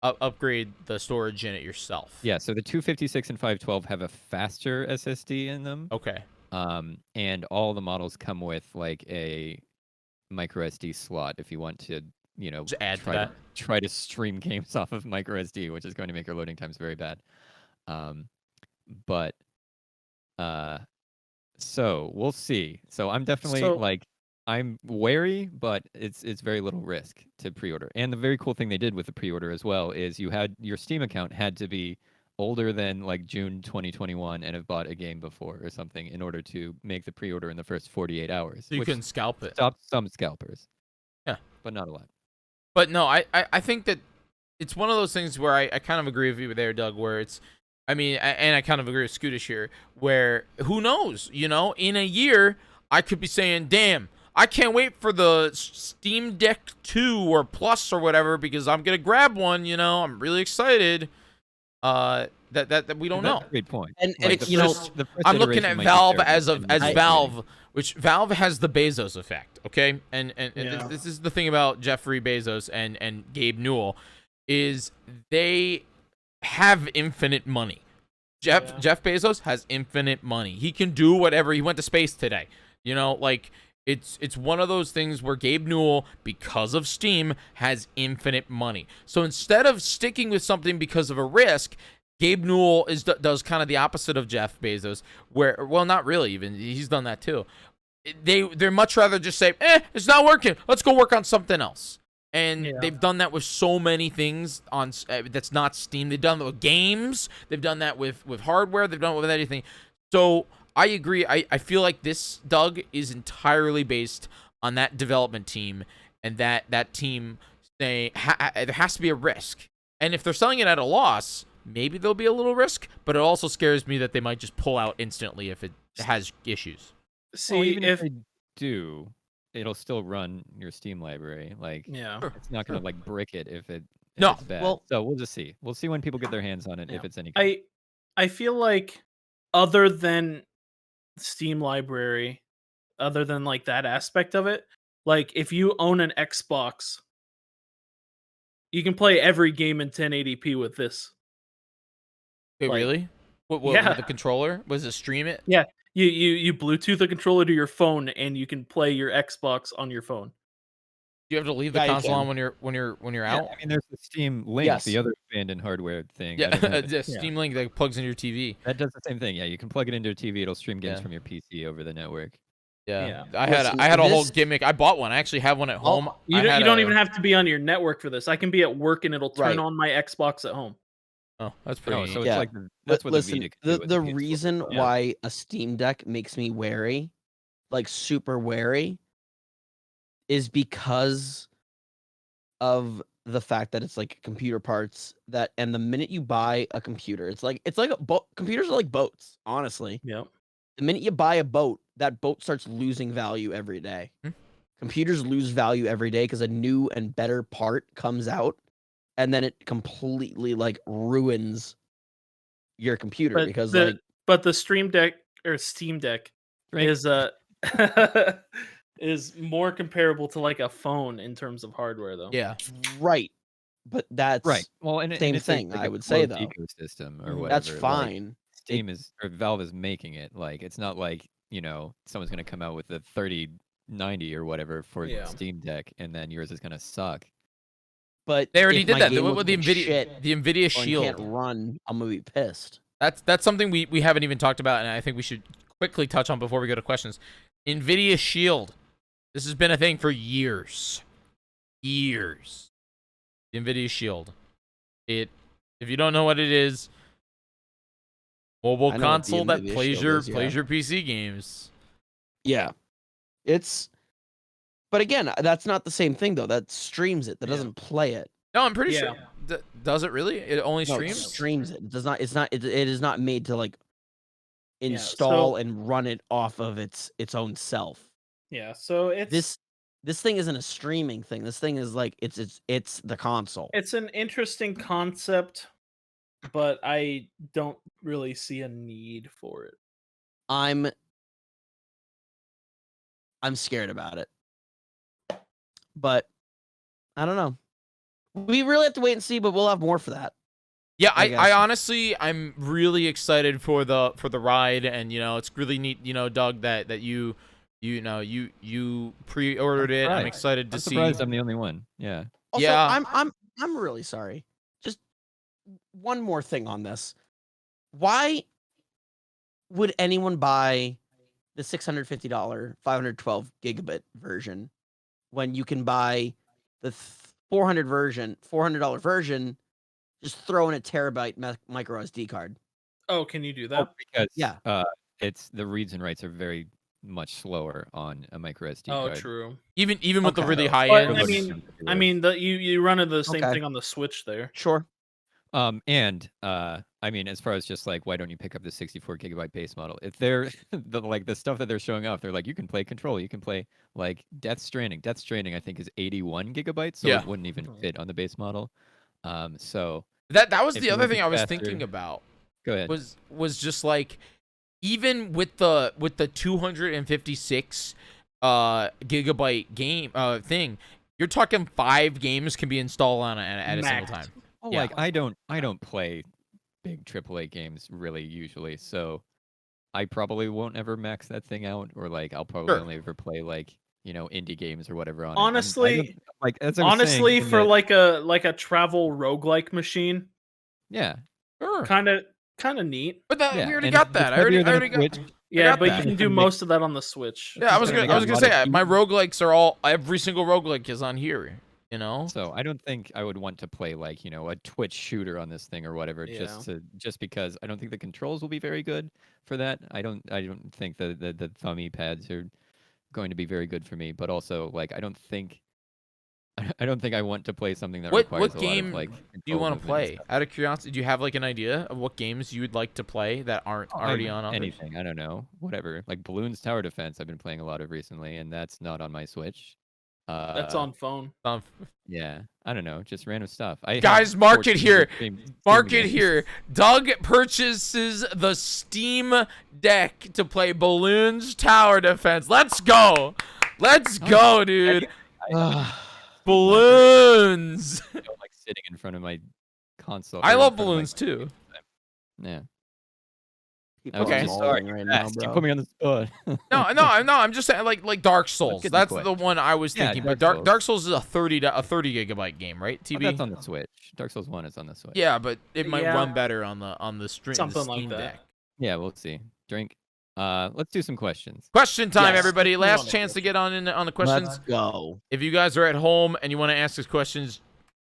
upgrade the storage in it yourself. Yeah, so the 256 and 512 have a faster SSD in them. Okay. And all the models come with like a micro SD slot if you want to, Just add to that. try to stream games off of micro SD, which is going to make your loading times very bad. So we'll see. So I'm definitely I'm wary, but it's very little risk to pre-order. And the very cool thing they did with the pre-order as well is your Steam account had to be older than like June 2021 and have bought a game before or something in order to make the pre-order in the first 48 hours. So you which can scalp it. stopped some scalpers. Yeah. But not a lot. But no, I think that it's one of those things where I kind of agree with you there, Doug, where it's, I mean, and I kind of agree with Scootish here, where who knows, in a year, I could be saying, damn, I can't wait for the Steam Deck 2 or Plus or whatever because I'm going to grab one, I'm really excited. That we don't know. That's a great point. And Like, it, the you know, first I'm looking iteration at might be Valve terrible, as and Valve, which Valve has the Bezos effect, okay? And Yeah. this is the thing about Jeffrey Bezos and Gabe Newell, is they have infinite money. Jeff Bezos has infinite money. He can do whatever. He went to space today. It's one of those things where Gabe Newell, because of Steam, has infinite money. So instead of sticking with something because of a risk, Gabe Newell does kind of the opposite of Jeff Bezos, not really even. He's done that too. They're much rather just say, it's not working. Let's go work on something else. And they've done that with so many things on that's not Steam. They've done that with games. They've done that with hardware. They've done it with anything. So I agree. I feel like this, Doug, is entirely based on that development team, and that team saying there has to be a risk. And if they're selling it at a loss, maybe there'll be a little risk. But it also scares me that they might just pull out instantly if it has issues. Well, even if they do, it'll still run your Steam library. Like, it's not gonna like brick it if it's bad. Well, so we'll just see. We'll see when people get their hands on it if it's any good. I feel like other than Steam library, other than like that aspect of it, like if you own an Xbox, you can play every game in 1080p with this. Wait, really? What with the controller? Was it stream it? Yeah. You Bluetooth the controller to your phone and you can play your Xbox on your phone. You have to leave the console on when you're out. I mean, there's the Steam Link, the other abandoned hardware thing. Yeah, the Steam Link that plugs into your TV. That does the same thing. Yeah, you can plug it into a TV. It'll stream games from your PC over the network. Yeah. I had a whole gimmick. I bought one. I actually have one at home. You don't even have to be on your network for this. I can be at work and it'll turn on my Xbox at home. Oh, that's pretty. So it's like that's what listen, the Vita could do. the reason why a Steam Deck makes me wary, like super wary, is because of the fact that it's like computer parts and the minute you buy a computer, it's like computers are like boats, honestly. Yeah. The minute you buy a boat, that boat starts losing value every day. Computers lose value every day because a new and better part comes out, and then it completely like ruins your computer but the Stream Deck or Steam Deck is is more comparable to like a phone in terms of hardware, though. Yeah. Right. But that's right. Well, and same it's thing. like I a would say though. Ecosystem or whatever. That's fine. Steam or Valve is making it. Like it's not like someone's gonna come out with a 3090 or whatever for Steam Deck, and then yours is gonna suck. But they already did that with the Nvidia Shield. Can't run. I'm gonna be pissed. That's something we haven't even talked about, and I think we should quickly touch on before we go to questions. Nvidia Shield. This has been a thing for years. Years. The Nvidia Shield. If you don't know what it is, mobile console that plays your PC games. Yeah. But again, that's not the same thing though. That streams it. That doesn't play it. No, I'm pretty sure. does it really? It only No, it streams? streams it. It does not. It's not. It is not made to like Yeah, install so- and run it off of its own self. Yeah, so it's This thing isn't a streaming thing. This thing is like it's the console. it's an interesting concept, but I don't really see a need for it. I'm scared about it. But I don't know. We really have to wait and see, but we'll have more for that. Yeah, I I guess. honestly, I'm really excited for the ride, and it's really neat, Doug, that you pre-ordered it. I'm surprised. excited to I'm see. surprised I'm the only one. Yeah. Also, Yeah. I'm really sorry. Just one more thing on this. Why would anyone buy the $650 512 gigabit version when you can buy the $400 version, just throw in a terabyte micro SD card? Oh, can you do that? Because Yeah. it's the reads and writes are very much slower on a micro SD Oh, card. true. Even with the Okay. really high But, end. I mean, you run into the same Okay. thing on the Switch there. Sure. And I mean, as far as just like, why don't you pick up the 64 gigabyte base model? If they're the stuff that they're showing off, they're like, you can play Control, you can play like Death Stranding. Death Stranding, I think, is 81 gigabytes, so Yeah. it wouldn't even fit on the base model. So that was if the you other want thing it I was faster- thinking about. go ahead. Was just like, even with the 256 gigabyte game thing, you're talking 5 games can be installed on at a single Max. time. Oh, yeah. like I don't play big AAA games really usually, so I probably won't ever max that thing out, or like I'll probably Sure. only ever play like indie games or whatever on it. Honestly- like as I was saying, Honestly, from for the- like a travel roguelike machine, yeah, Sure. kind of neat. But that yeah, we already and got it's that. I heavier already than a got. Switch. Yeah, got but that. you can do most of that on the Switch. Yeah, I was gonna gonna make a lot say of my easy- roguelikes are all every single roguelike is on here. So I don't think I would want to play like a Twitch shooter on this thing or whatever, Yeah. just because I don't think the controls will be very good for that. I don't think the thumb pads are going to be very good for me. But also, like, I don't think I want to play something that requires What a game lot of like. do you control want to movement and play? stuff. Out of curiosity, do you have like an idea of what games you would like to play that aren't already on others? anything? I don't know, whatever. Like Balloons Tower Defense, I've been playing a lot of recently, and that's not on my Switch. That's on phone. Yeah, I don't know, just random stuff. I have Guys, mark it 14 here. Steam Mark it games. here. Doug purchases the Steam Deck to play Balloons Tower Defense. Let's go. Let's go, dude. Balloons. I don't like sitting in front of my console. I or in love front of my balloons computer. too. Yeah. People Okay. are Sorry. mauling right Fast, now, you bro. put me on the spot. No, I'm just saying like Dark Souls. get the That's point. the one I was Yeah, thinking. But Dark Dark Souls is a 30 gigabyte game, right? But TB. that's on the Switch. Dark Souls 1 is on the Switch. Yeah, but it might Yeah. run better on the stream. Something the like Steam that. Deck. Yeah, we'll see. Drink. Let's do some questions. Question time, Yes. everybody. Let's move Last on to chance to get on the questions. Let's go. If you guys are at home and you want to ask us questions,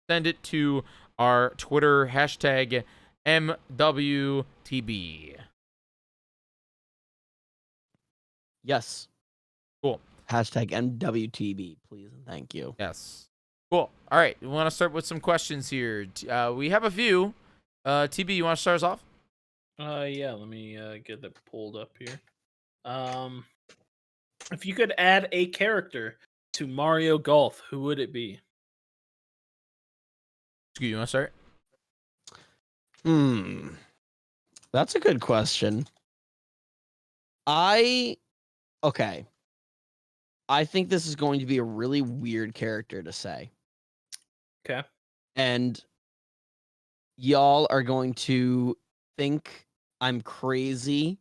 send it to our Twitter hashtag MWTB. Yes. Cool. Hashtag MWTB, please and thank you. Yes. Cool. All right. We want to start with some questions here. We have a few. TB, you want to start us off? Yeah, let me get that pulled up here. If you could add a character to Mario Golf, who would it be? Excuse you want to start? That's a good question. Okay. I think this is going to be a really weird character to say. Okay. And y'all are going to think I'm crazy.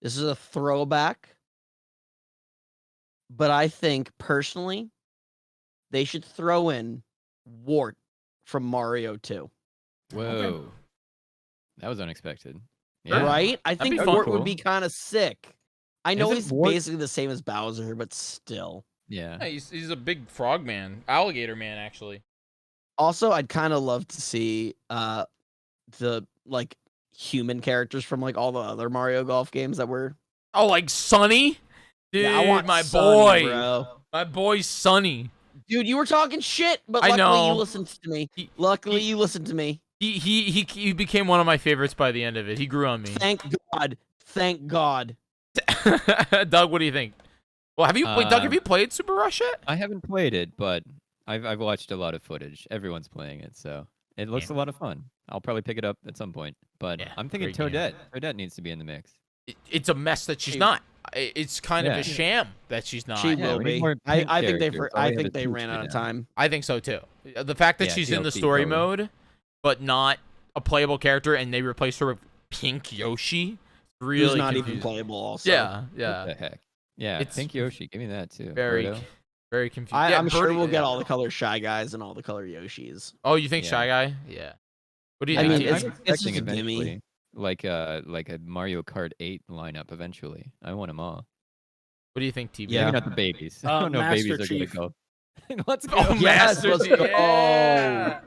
This is a throwback. But I think personally, they should throw in Wart from Mario 2. Whoa. That was unexpected. Sure. Yeah. Right? I That'd think be Wart cool. would be kind of sick. I know Isn't he's Wart- basically the same as Bowser, but still. Yeah. Yeah, he's a big frog man, alligator man, actually. Also, I'd kind of love to see the like human characters from like all the other Mario Golf games that were. Oh, like Sonny, dude, Yeah, I want my Sonny, boy, bro. my boy Sonny. Dude, you were talking shit, but I luckily know. you listened to me. Luckily you listened to me. He became one of my favorites by the end of it. He grew on me. Thank God. Thank God. Doug, what do you think? Well, wait, Doug, have you played Super Rush yet? I haven't played it, but I've watched a lot of footage. Everyone's playing it, so it looks a lot of fun. I'll probably pick it up at some point. But Yeah, I'm thinking great game. Toadette. Toadette needs to be in the mix. It's a mess that she's not. It's kind of a sham that she's not. She Yeah, will we need be. more I pink think characters. All we have is they Peach ran right out of now. time. I think so too. The fact that Yeah, she's in the DLC story probably. mode, but not a playable character, and they replace her with Pink Yoshi, really Who's not even confusing. playable also. Yeah, What yeah. the heck? Yeah, It's Pink Yoshi. Give me that too. Very, Birdo. very confusing. I'm sure we'll get all the color Shy Guys and all the color Yoshis. Oh, you think Yeah. Shy Guy? Yeah. What do you I think? mean, T? it's I'm just expecting a gimme. eventually, like a Mario Kart 8 lineup. Eventually, I want them all. What do you think, TB? Yeah. Maybe not the babies. I don't know if Master babies Chief. are gonna go. Let's go. Oh, Yes, Master let's Chief. go. Yeah.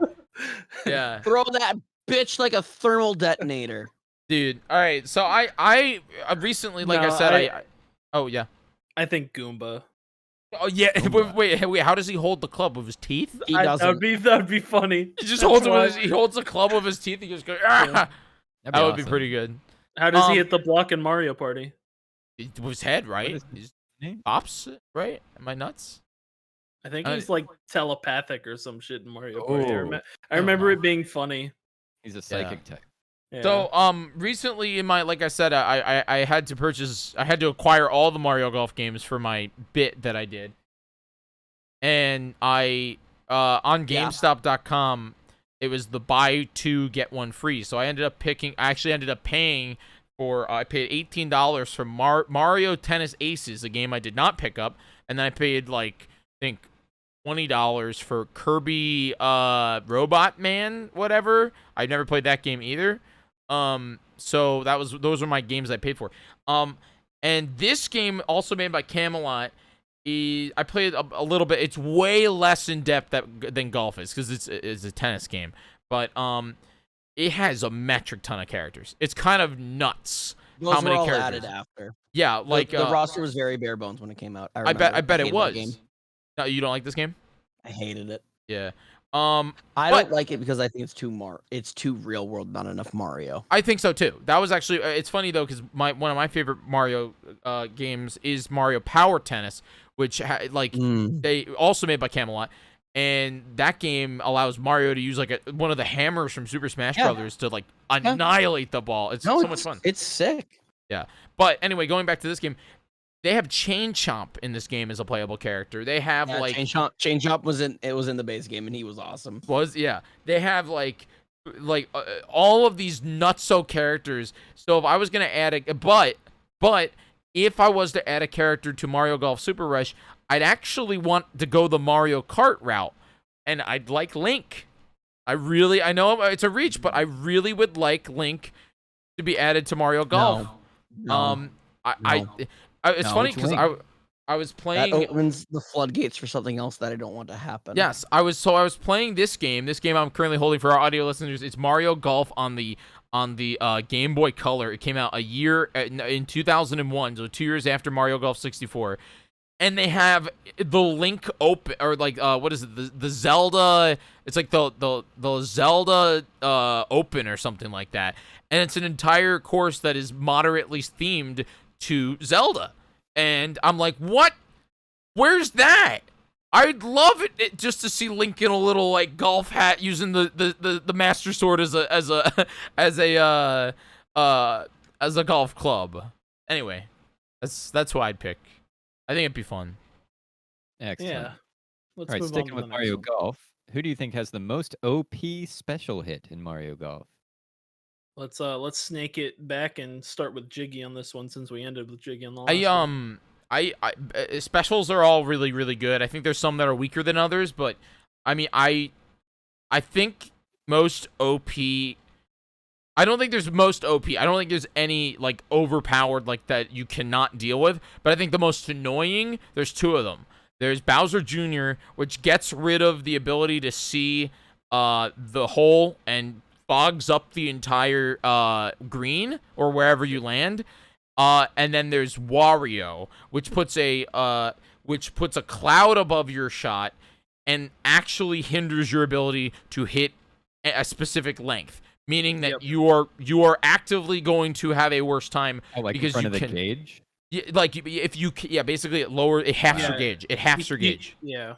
Yeah. Throw that bitch like a thermal detonator. Dude. All right. So I recently, like I No, said, oh yeah. I think Goomba. Oh yeah. Wait. How does he hold the club with his teeth? He That doesn't. would be funny. He just That's holds it why- with he holds the club with his teeth. He just goes. Ah! That'd That would be awesome. pretty good. How does he Um, hit the block in Mario Party? It was head, right? is his His name? pops, right? Am I nuts? I think I- he's like telepathic or some shit in Mario Party. Oh, I remember know. it being funny. He's a psychic type. Yeah. So, recently in my, like I said, I had to acquire all the Mario Golf games for my bit that I did. And I, on Yeah. GameStop.com, it was the buy two, get one free. So I ended up paying for, I paid $18 for Mario Tennis Aces, a game I did not pick up. And then I paid, like, I think $20 for Kirby, Robot Man, whatever. I've never played that game either. So those were my games I paid for. And this game, also made by Camelot, I played a little bit. It's way less in depth than golf is because it's a tennis game. But it has a metric ton of characters. It's kind of nuts. Those how many were all characters? added after. Yeah, like the roster was very bare bones when it came out. I bet remember. it hated that was. game. No, you don't like this game? I hated it. Yeah. I But- don't like it because I think it's too real world, not enough Mario. I think so too. That was actually it's funny though because one of my favorite Mario games is Mario Power Tennis, which they also made by Camelot, and that game allows Mario to use like one of the hammers from Super Smash Yeah. Brothers to like annihilate the ball. It's so much fun. It's sick. But anyway, going back to this game, they have Chain Chomp in this game as a playable character. They have Yeah, like Chain Chomp was in the base game and he was awesome. they have like all of these nutso characters. So if I was gonna add but if I was to add a character to Mario Golf Super Rush, I'd actually want to go the Mario Kart route, and I'd like Link. I know it's a reach, but I really would like Link to be added to Mario Golf. No. It's No, funny it's because Link. I was That playing. opens the floodgates for something else that I don't want to happen. Yes, I was playing this game. This game I'm currently holding for our audio listeners. It's Mario Golf on the Game Boy Color. It came out a year in 2001, so 2 years after Mario Golf 64. And they have the Link open, or like what is it? The Zelda. It's like the Zelda Open or something like that. And it's an entire course that is moderately themed to Zelda. And I'm like, what? Where's that? I'd love it just to see Link in a little like golf hat using the Master Sword as a golf club. Anyway, that's who I'd pick. I think it'd be fun. Excellent. Yeah. Let's All right, move on sticking to with the next Mario one. Golf. Who do you think has the most OP special hit in Mario Golf? Let's snake it back and start with Jyggy on this one since we ended with Jyggy on the last one. Specials are all really, really good. I think there's some that are weaker than others, but I mean, I think most OP. I don't think there's most OP. I don't think there's any like overpowered like that you cannot deal with. But I think the most annoying, there's two of them. There's Bowser Jr., which gets rid of the ability to see the hole and fogs up the entire green or wherever you land. And then there's Wario, which puts a cloud above your shot and actually hinders your ability to hit a specific length, meaning that you are actively going to have a worse time like because in front you of the can gauge. basically it halves your gauge. It halves your gauge. Yeah.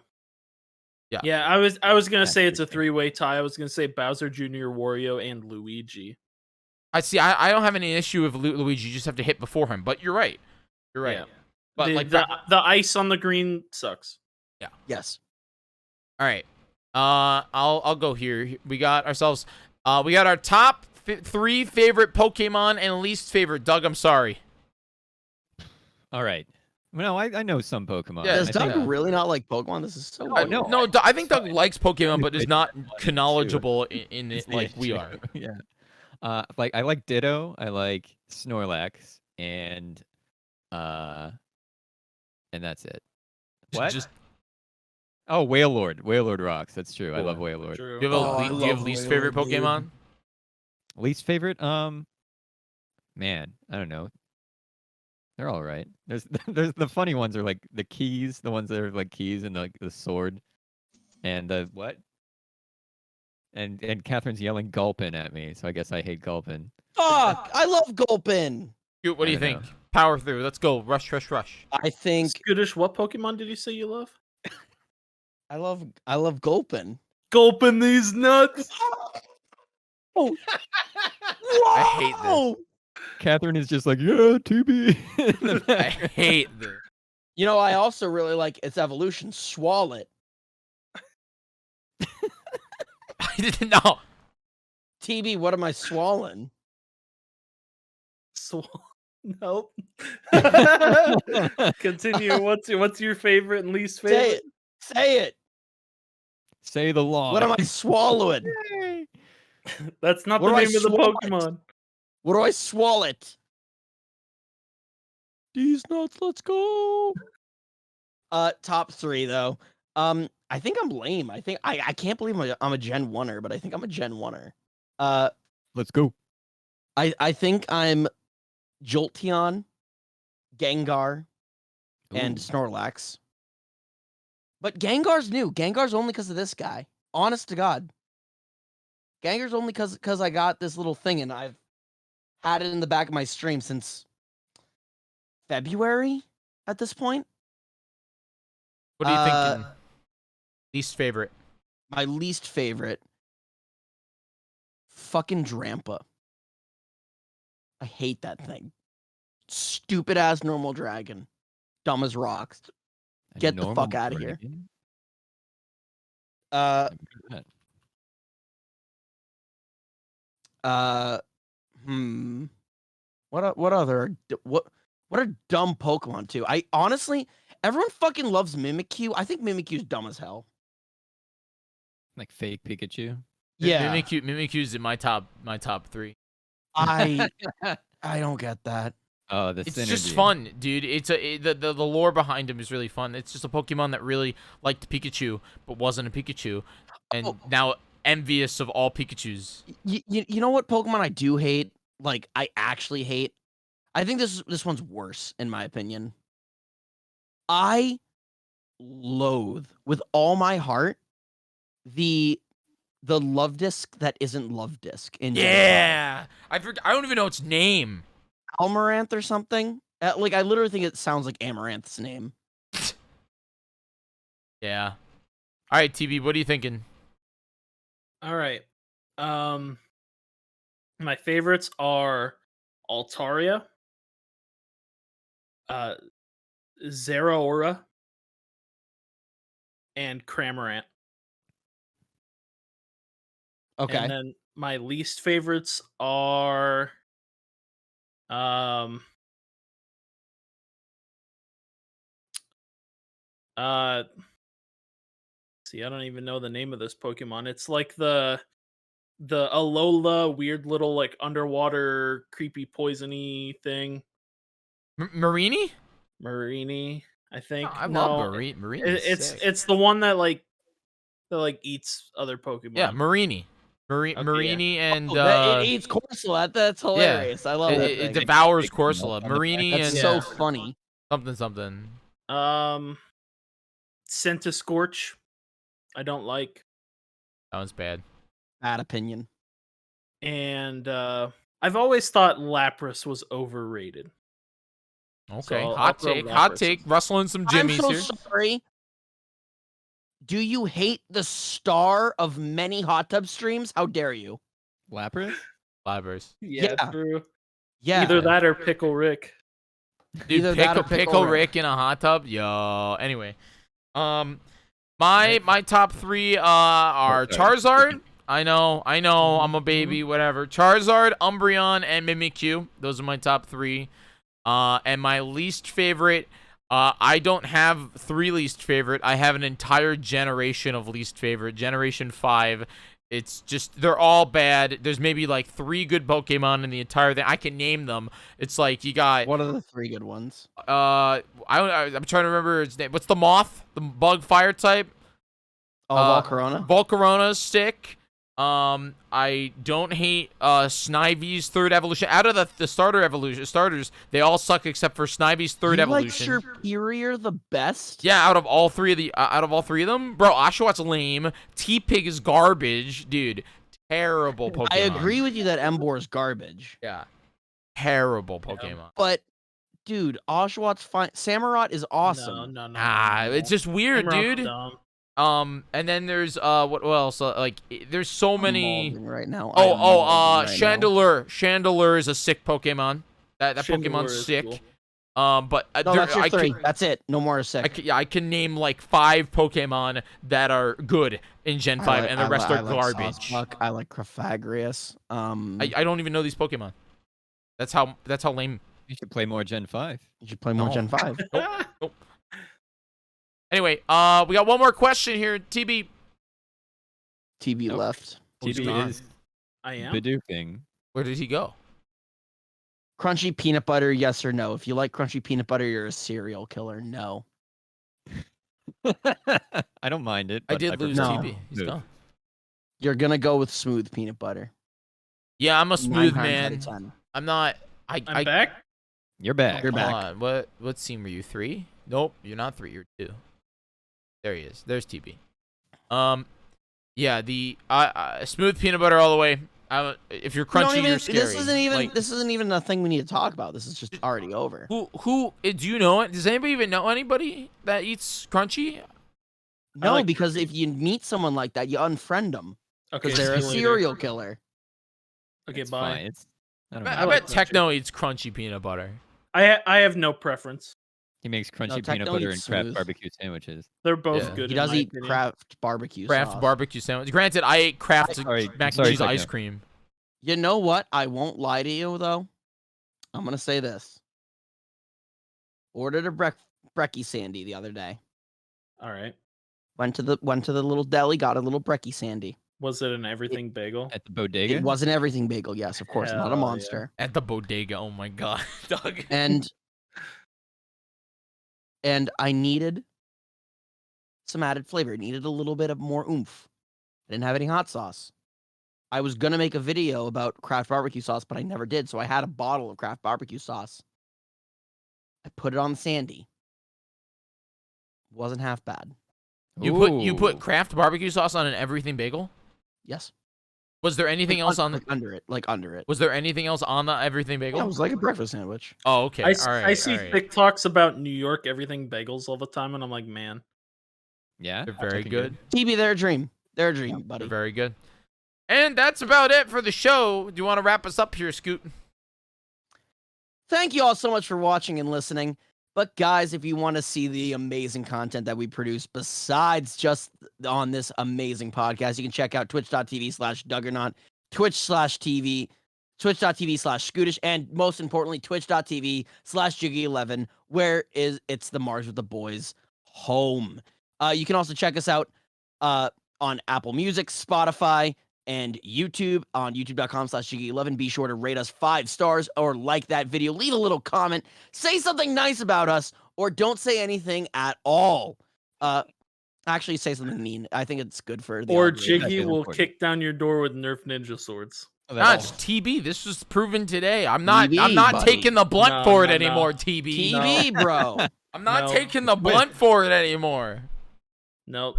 Yeah. Yeah, I was gonna That's say it's a pretty 3-way tie. I was gonna say Bowser Jr., Wario, and Luigi. I don't have any issue with Luigi. You just have to hit before him. But you're right. You're right. Yeah. But the ice on the green sucks. Yes. all right. I'll go here. We got ourselves. We got our top 3 favorite Pokemon and least favorite. Doug, I'm sorry. All right. No, I know some Pokemon. Yeah, Does I Doug think, really not like Pokemon? This is so No, weird. no, I think Doug likes Pokemon, but is not too. knowledgeable in it Yeah, like we true. are. Yeah. Like I like Ditto. I like Snorlax, and that's it. What? Just Oh, Wailord. Wailord rocks. That's true. I love Wailord. True. do you have, Oh, I do you have love least Wailord, favorite dude. Pokemon? Least favorite? Man, I don't know. They're all right. There's the funny ones are like the keys, the ones that are like keys and like the sword, and the what? And Catherine's yelling Gulpin at me, so I guess I hate Gulpin. Fuck! I love Gulpin. Dude, what do I you don't think? know. Power through. Let's go. Rush. I think Skittish, what Pokemon did you say you love? I love Gulpin. Gulping these nuts. Oh. I hate this. Catherine is just like, yeah, TB. in the I back. hate this. You know, I also really like its evolution, Swallet. I didn't know. TB, what am I swallowing? Nope. Continue. What's your favorite and least Say favorite? it. Say it. Say the law. What am I swallowing? That's not What the do I name of the swallow? Pokemon. What do I swallow it? These nuts, let's go. Top 3 though. I think I'm lame. I think I can't believe I'm a Gen 1er, but I think I'm a Gen 1er. Let's go. I think I'm Jolteon, Gengar, and Ooh. Snorlax. But Gengar's new. Gengar's only because of this guy. Honest to God. Gengar's only because I got this little thing and I've had it in the back of my stream since February at this point. What are you thinking? Least favorite. My least favorite. Fucking Drampa. I hate that thing. Stupid ass normal dragon. Dumb as rocks. A Get the normal fuck outta here. dragon? Uh Never heard What other what are dumb Pokemon too? I honestly, everyone fucking loves Mimikyu. I think Mimikyu's dumb as hell. that. Like fake Pikachu. Yeah, Mimikyu's in my top 3. I don't get that. Oh, the It's synergy. just fun, dude. The lore behind him is really fun. It's just a Pokemon that really liked Pikachu but wasn't a Pikachu, and Oh. now envious of all Pikachus. You know what Pokemon I do hate? Like I actually hate. I think this one's worse in my opinion. I loathe with all my heart the love disc that isn't love disc in Gen 5. Yeah, I don't even know its name. Almaranth or something. Like I literally think it sounds like Amaranth's name. Yeah. All right, TB, what are you thinking? All right. My favorites are Altaria, Zeraora, and Cramorant. Okay. And then my least favorites are see, I don't even know the name of this Pokemon. It's like the Alola weird little like underwater creepy poisony thing. Marini? Marini, I think. I No, love Marini. it's the one that eats other Pokemon. Yeah, Marini. yeah. Marini and it eats Corsola. That's hilarious. I love that it thing. devours Big one Corsola. on the Marini back. and That's so funny. something. Scentiscorch. I don't like. That one's bad. Bad opinion. And I've always thought Lapras was overrated. Okay, I'll hot throw take, hot Lapras take. in. Rustling some I'm jimmies so here. sorry. Do you hate the star of many hot tub streams? How dare you? Lapras? Livers. Yeah, Yeah. true. Yeah. Either that or Pickle Rick. Dude, Either that or pickle Rick. Rick in a hot tub. Yo. Anyway, my top three are sorry. Charizard. I know. I'm a baby. Whatever. Charizard, Umbreon, and Mimikyu. Those are my top three. And my least favorite. I don't have three least favorite. I have an entire generation of least favorite. Generation 5. It's just, they're all bad. There's maybe like 3 good Pokemon in the entire thing. I can name them. It's like you got What are the 3 good ones? I'm trying to remember its name. What's the moth? The bug fire type? Oh, Volcarona? Volcarona's sick. I don't hate Snivy's third evolution. Out of the starters, they all suck except for Snivy's third evolution. Like Superior the best? Yeah, out of all three of them, bro, Oshawott lame. T-Pig is garbage, dude. Terrible Pokemon. I agree with you that Emboar's garbage. Yeah, terrible Pokemon. But dude, Oshawott's fine. Samurott is awesome. No. It's just weird, Samurot's dude. dumb. And then there's what else? Like, there's so many. Molding right now. Chandelure. Chandelure is a sick Pokemon. That Chandelure Pokemon's is sick. cool. But No, that's your 3. That's it. No more is sick. I can name like 5 Pokemon that are good in Gen 5, and the rest are garbage. I like Craphagrius. I don't even know these Pokemon. That's how lame. You should play more Gen 5. You should play more No. Gen 5. Nope. Anyway, we got one more question here. TB. TB Nope. left. TB gone. is I am. Bidoofing. Where did he go? Crunchy peanut butter, yes or no? If you like crunchy peanut butter, you're a serial killer. No. I don't mind it. I but did lose prefer No. TB. He's smooth. gone. You're gonna go with smooth peanut butter. Yeah, I'm a 9 smooth times out man. of 10. I'm not. I'm back. You're back. You're back. Hold on. What scene were you? 3? Nope, you're not 3. You're 2. There he is. There's TB. Yeah, the smooth peanut butter all the way. If you're crunchy, you're scary. This isn't even. Like, This isn't even a thing we need to talk about. This is just already over. who do you know it? Does anybody even know anybody that eats crunchy? No, because if you meet someone like that, you unfriend them Okay, because they're a see you later. serial killer. Okay, It's bye. fine. I don't I, know. I like bet crunchy. Techno eats crunchy peanut butter. I have no preference. He makes crunchy Techno peanut butter and eats Kraft smooth. barbecue sandwiches. They're both Yeah. good. He in does my eat opinion. Kraft barbecue Kraft sauce. barbecue sandwich. Granted, I ate Kraft Sorry, mac and sorry, cheese ice Techno. cream. You know what? I won't lie to you though. I'm gonna say this. Ordered a brekkie sandy the other day. All right. Went to the little deli, got a little brekkie sandy. Was it an everything bagel? At the bodega? It wasn't everything bagel, yes, of course, not Hell a yeah. monster. At the bodega. Oh my god, Doug. And I needed some added flavor. It needed a little bit of more oomph. I didn't have any hot sauce. I was gonna make a video about Kraft barbecue sauce, but I never did. So I had a bottle of Kraft barbecue sauce. I put it on the sandy. Wasn't half bad. You Ooh. put Kraft barbecue sauce on an everything bagel? Yes. Was there anything else on the? Like under it? Was there anything else on the everything bagel? Yeah, it was like a breakfast sandwich. Oh, okay. I all right. I see all right. TikToks about New York everything bagels all the time, and I'm like, man. Yeah? They're very Checking good. TB, they're a dream. They're a dream, They're buddy. very good. And that's about it for the show. Do you want to wrap us up here, Scoot? Thank you all so much for watching and listening. But guys, if you want to see the amazing content that we produce besides just on this amazing podcast, you can check out twitch.tv/Duggernaut, twitch.tv/Scootish, and most importantly, twitch.tv/Jyggy11, where it's the Margs with the Boys home. You can also check us out on Apple Music, Spotify, and YouTube on youtube.com/Jyggy11. Be sure to rate us 5 stars or like that video. Leave a little comment. Say something nice about us or don't say anything at all. Actually, say something mean. I think it's good for the Or algorithm. That Jyggy is will important. kick down your door with Nerf ninja swords. Oh, Nah, that's it's TB. This was proven today. I'm not TB, buddy. taking the blunt No, for it no, anymore, no. TB. TV, bro. I'm not No. taking the blunt for it anymore. Nope.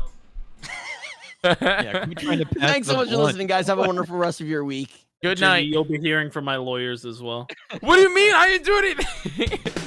Yeah, quit trying to pass Thanks so the much for blunt. listening, guys. Have a wonderful rest of your week. Good Jyggy, night. You'll be hearing from my lawyers as well. What do you mean? I didn't do anything.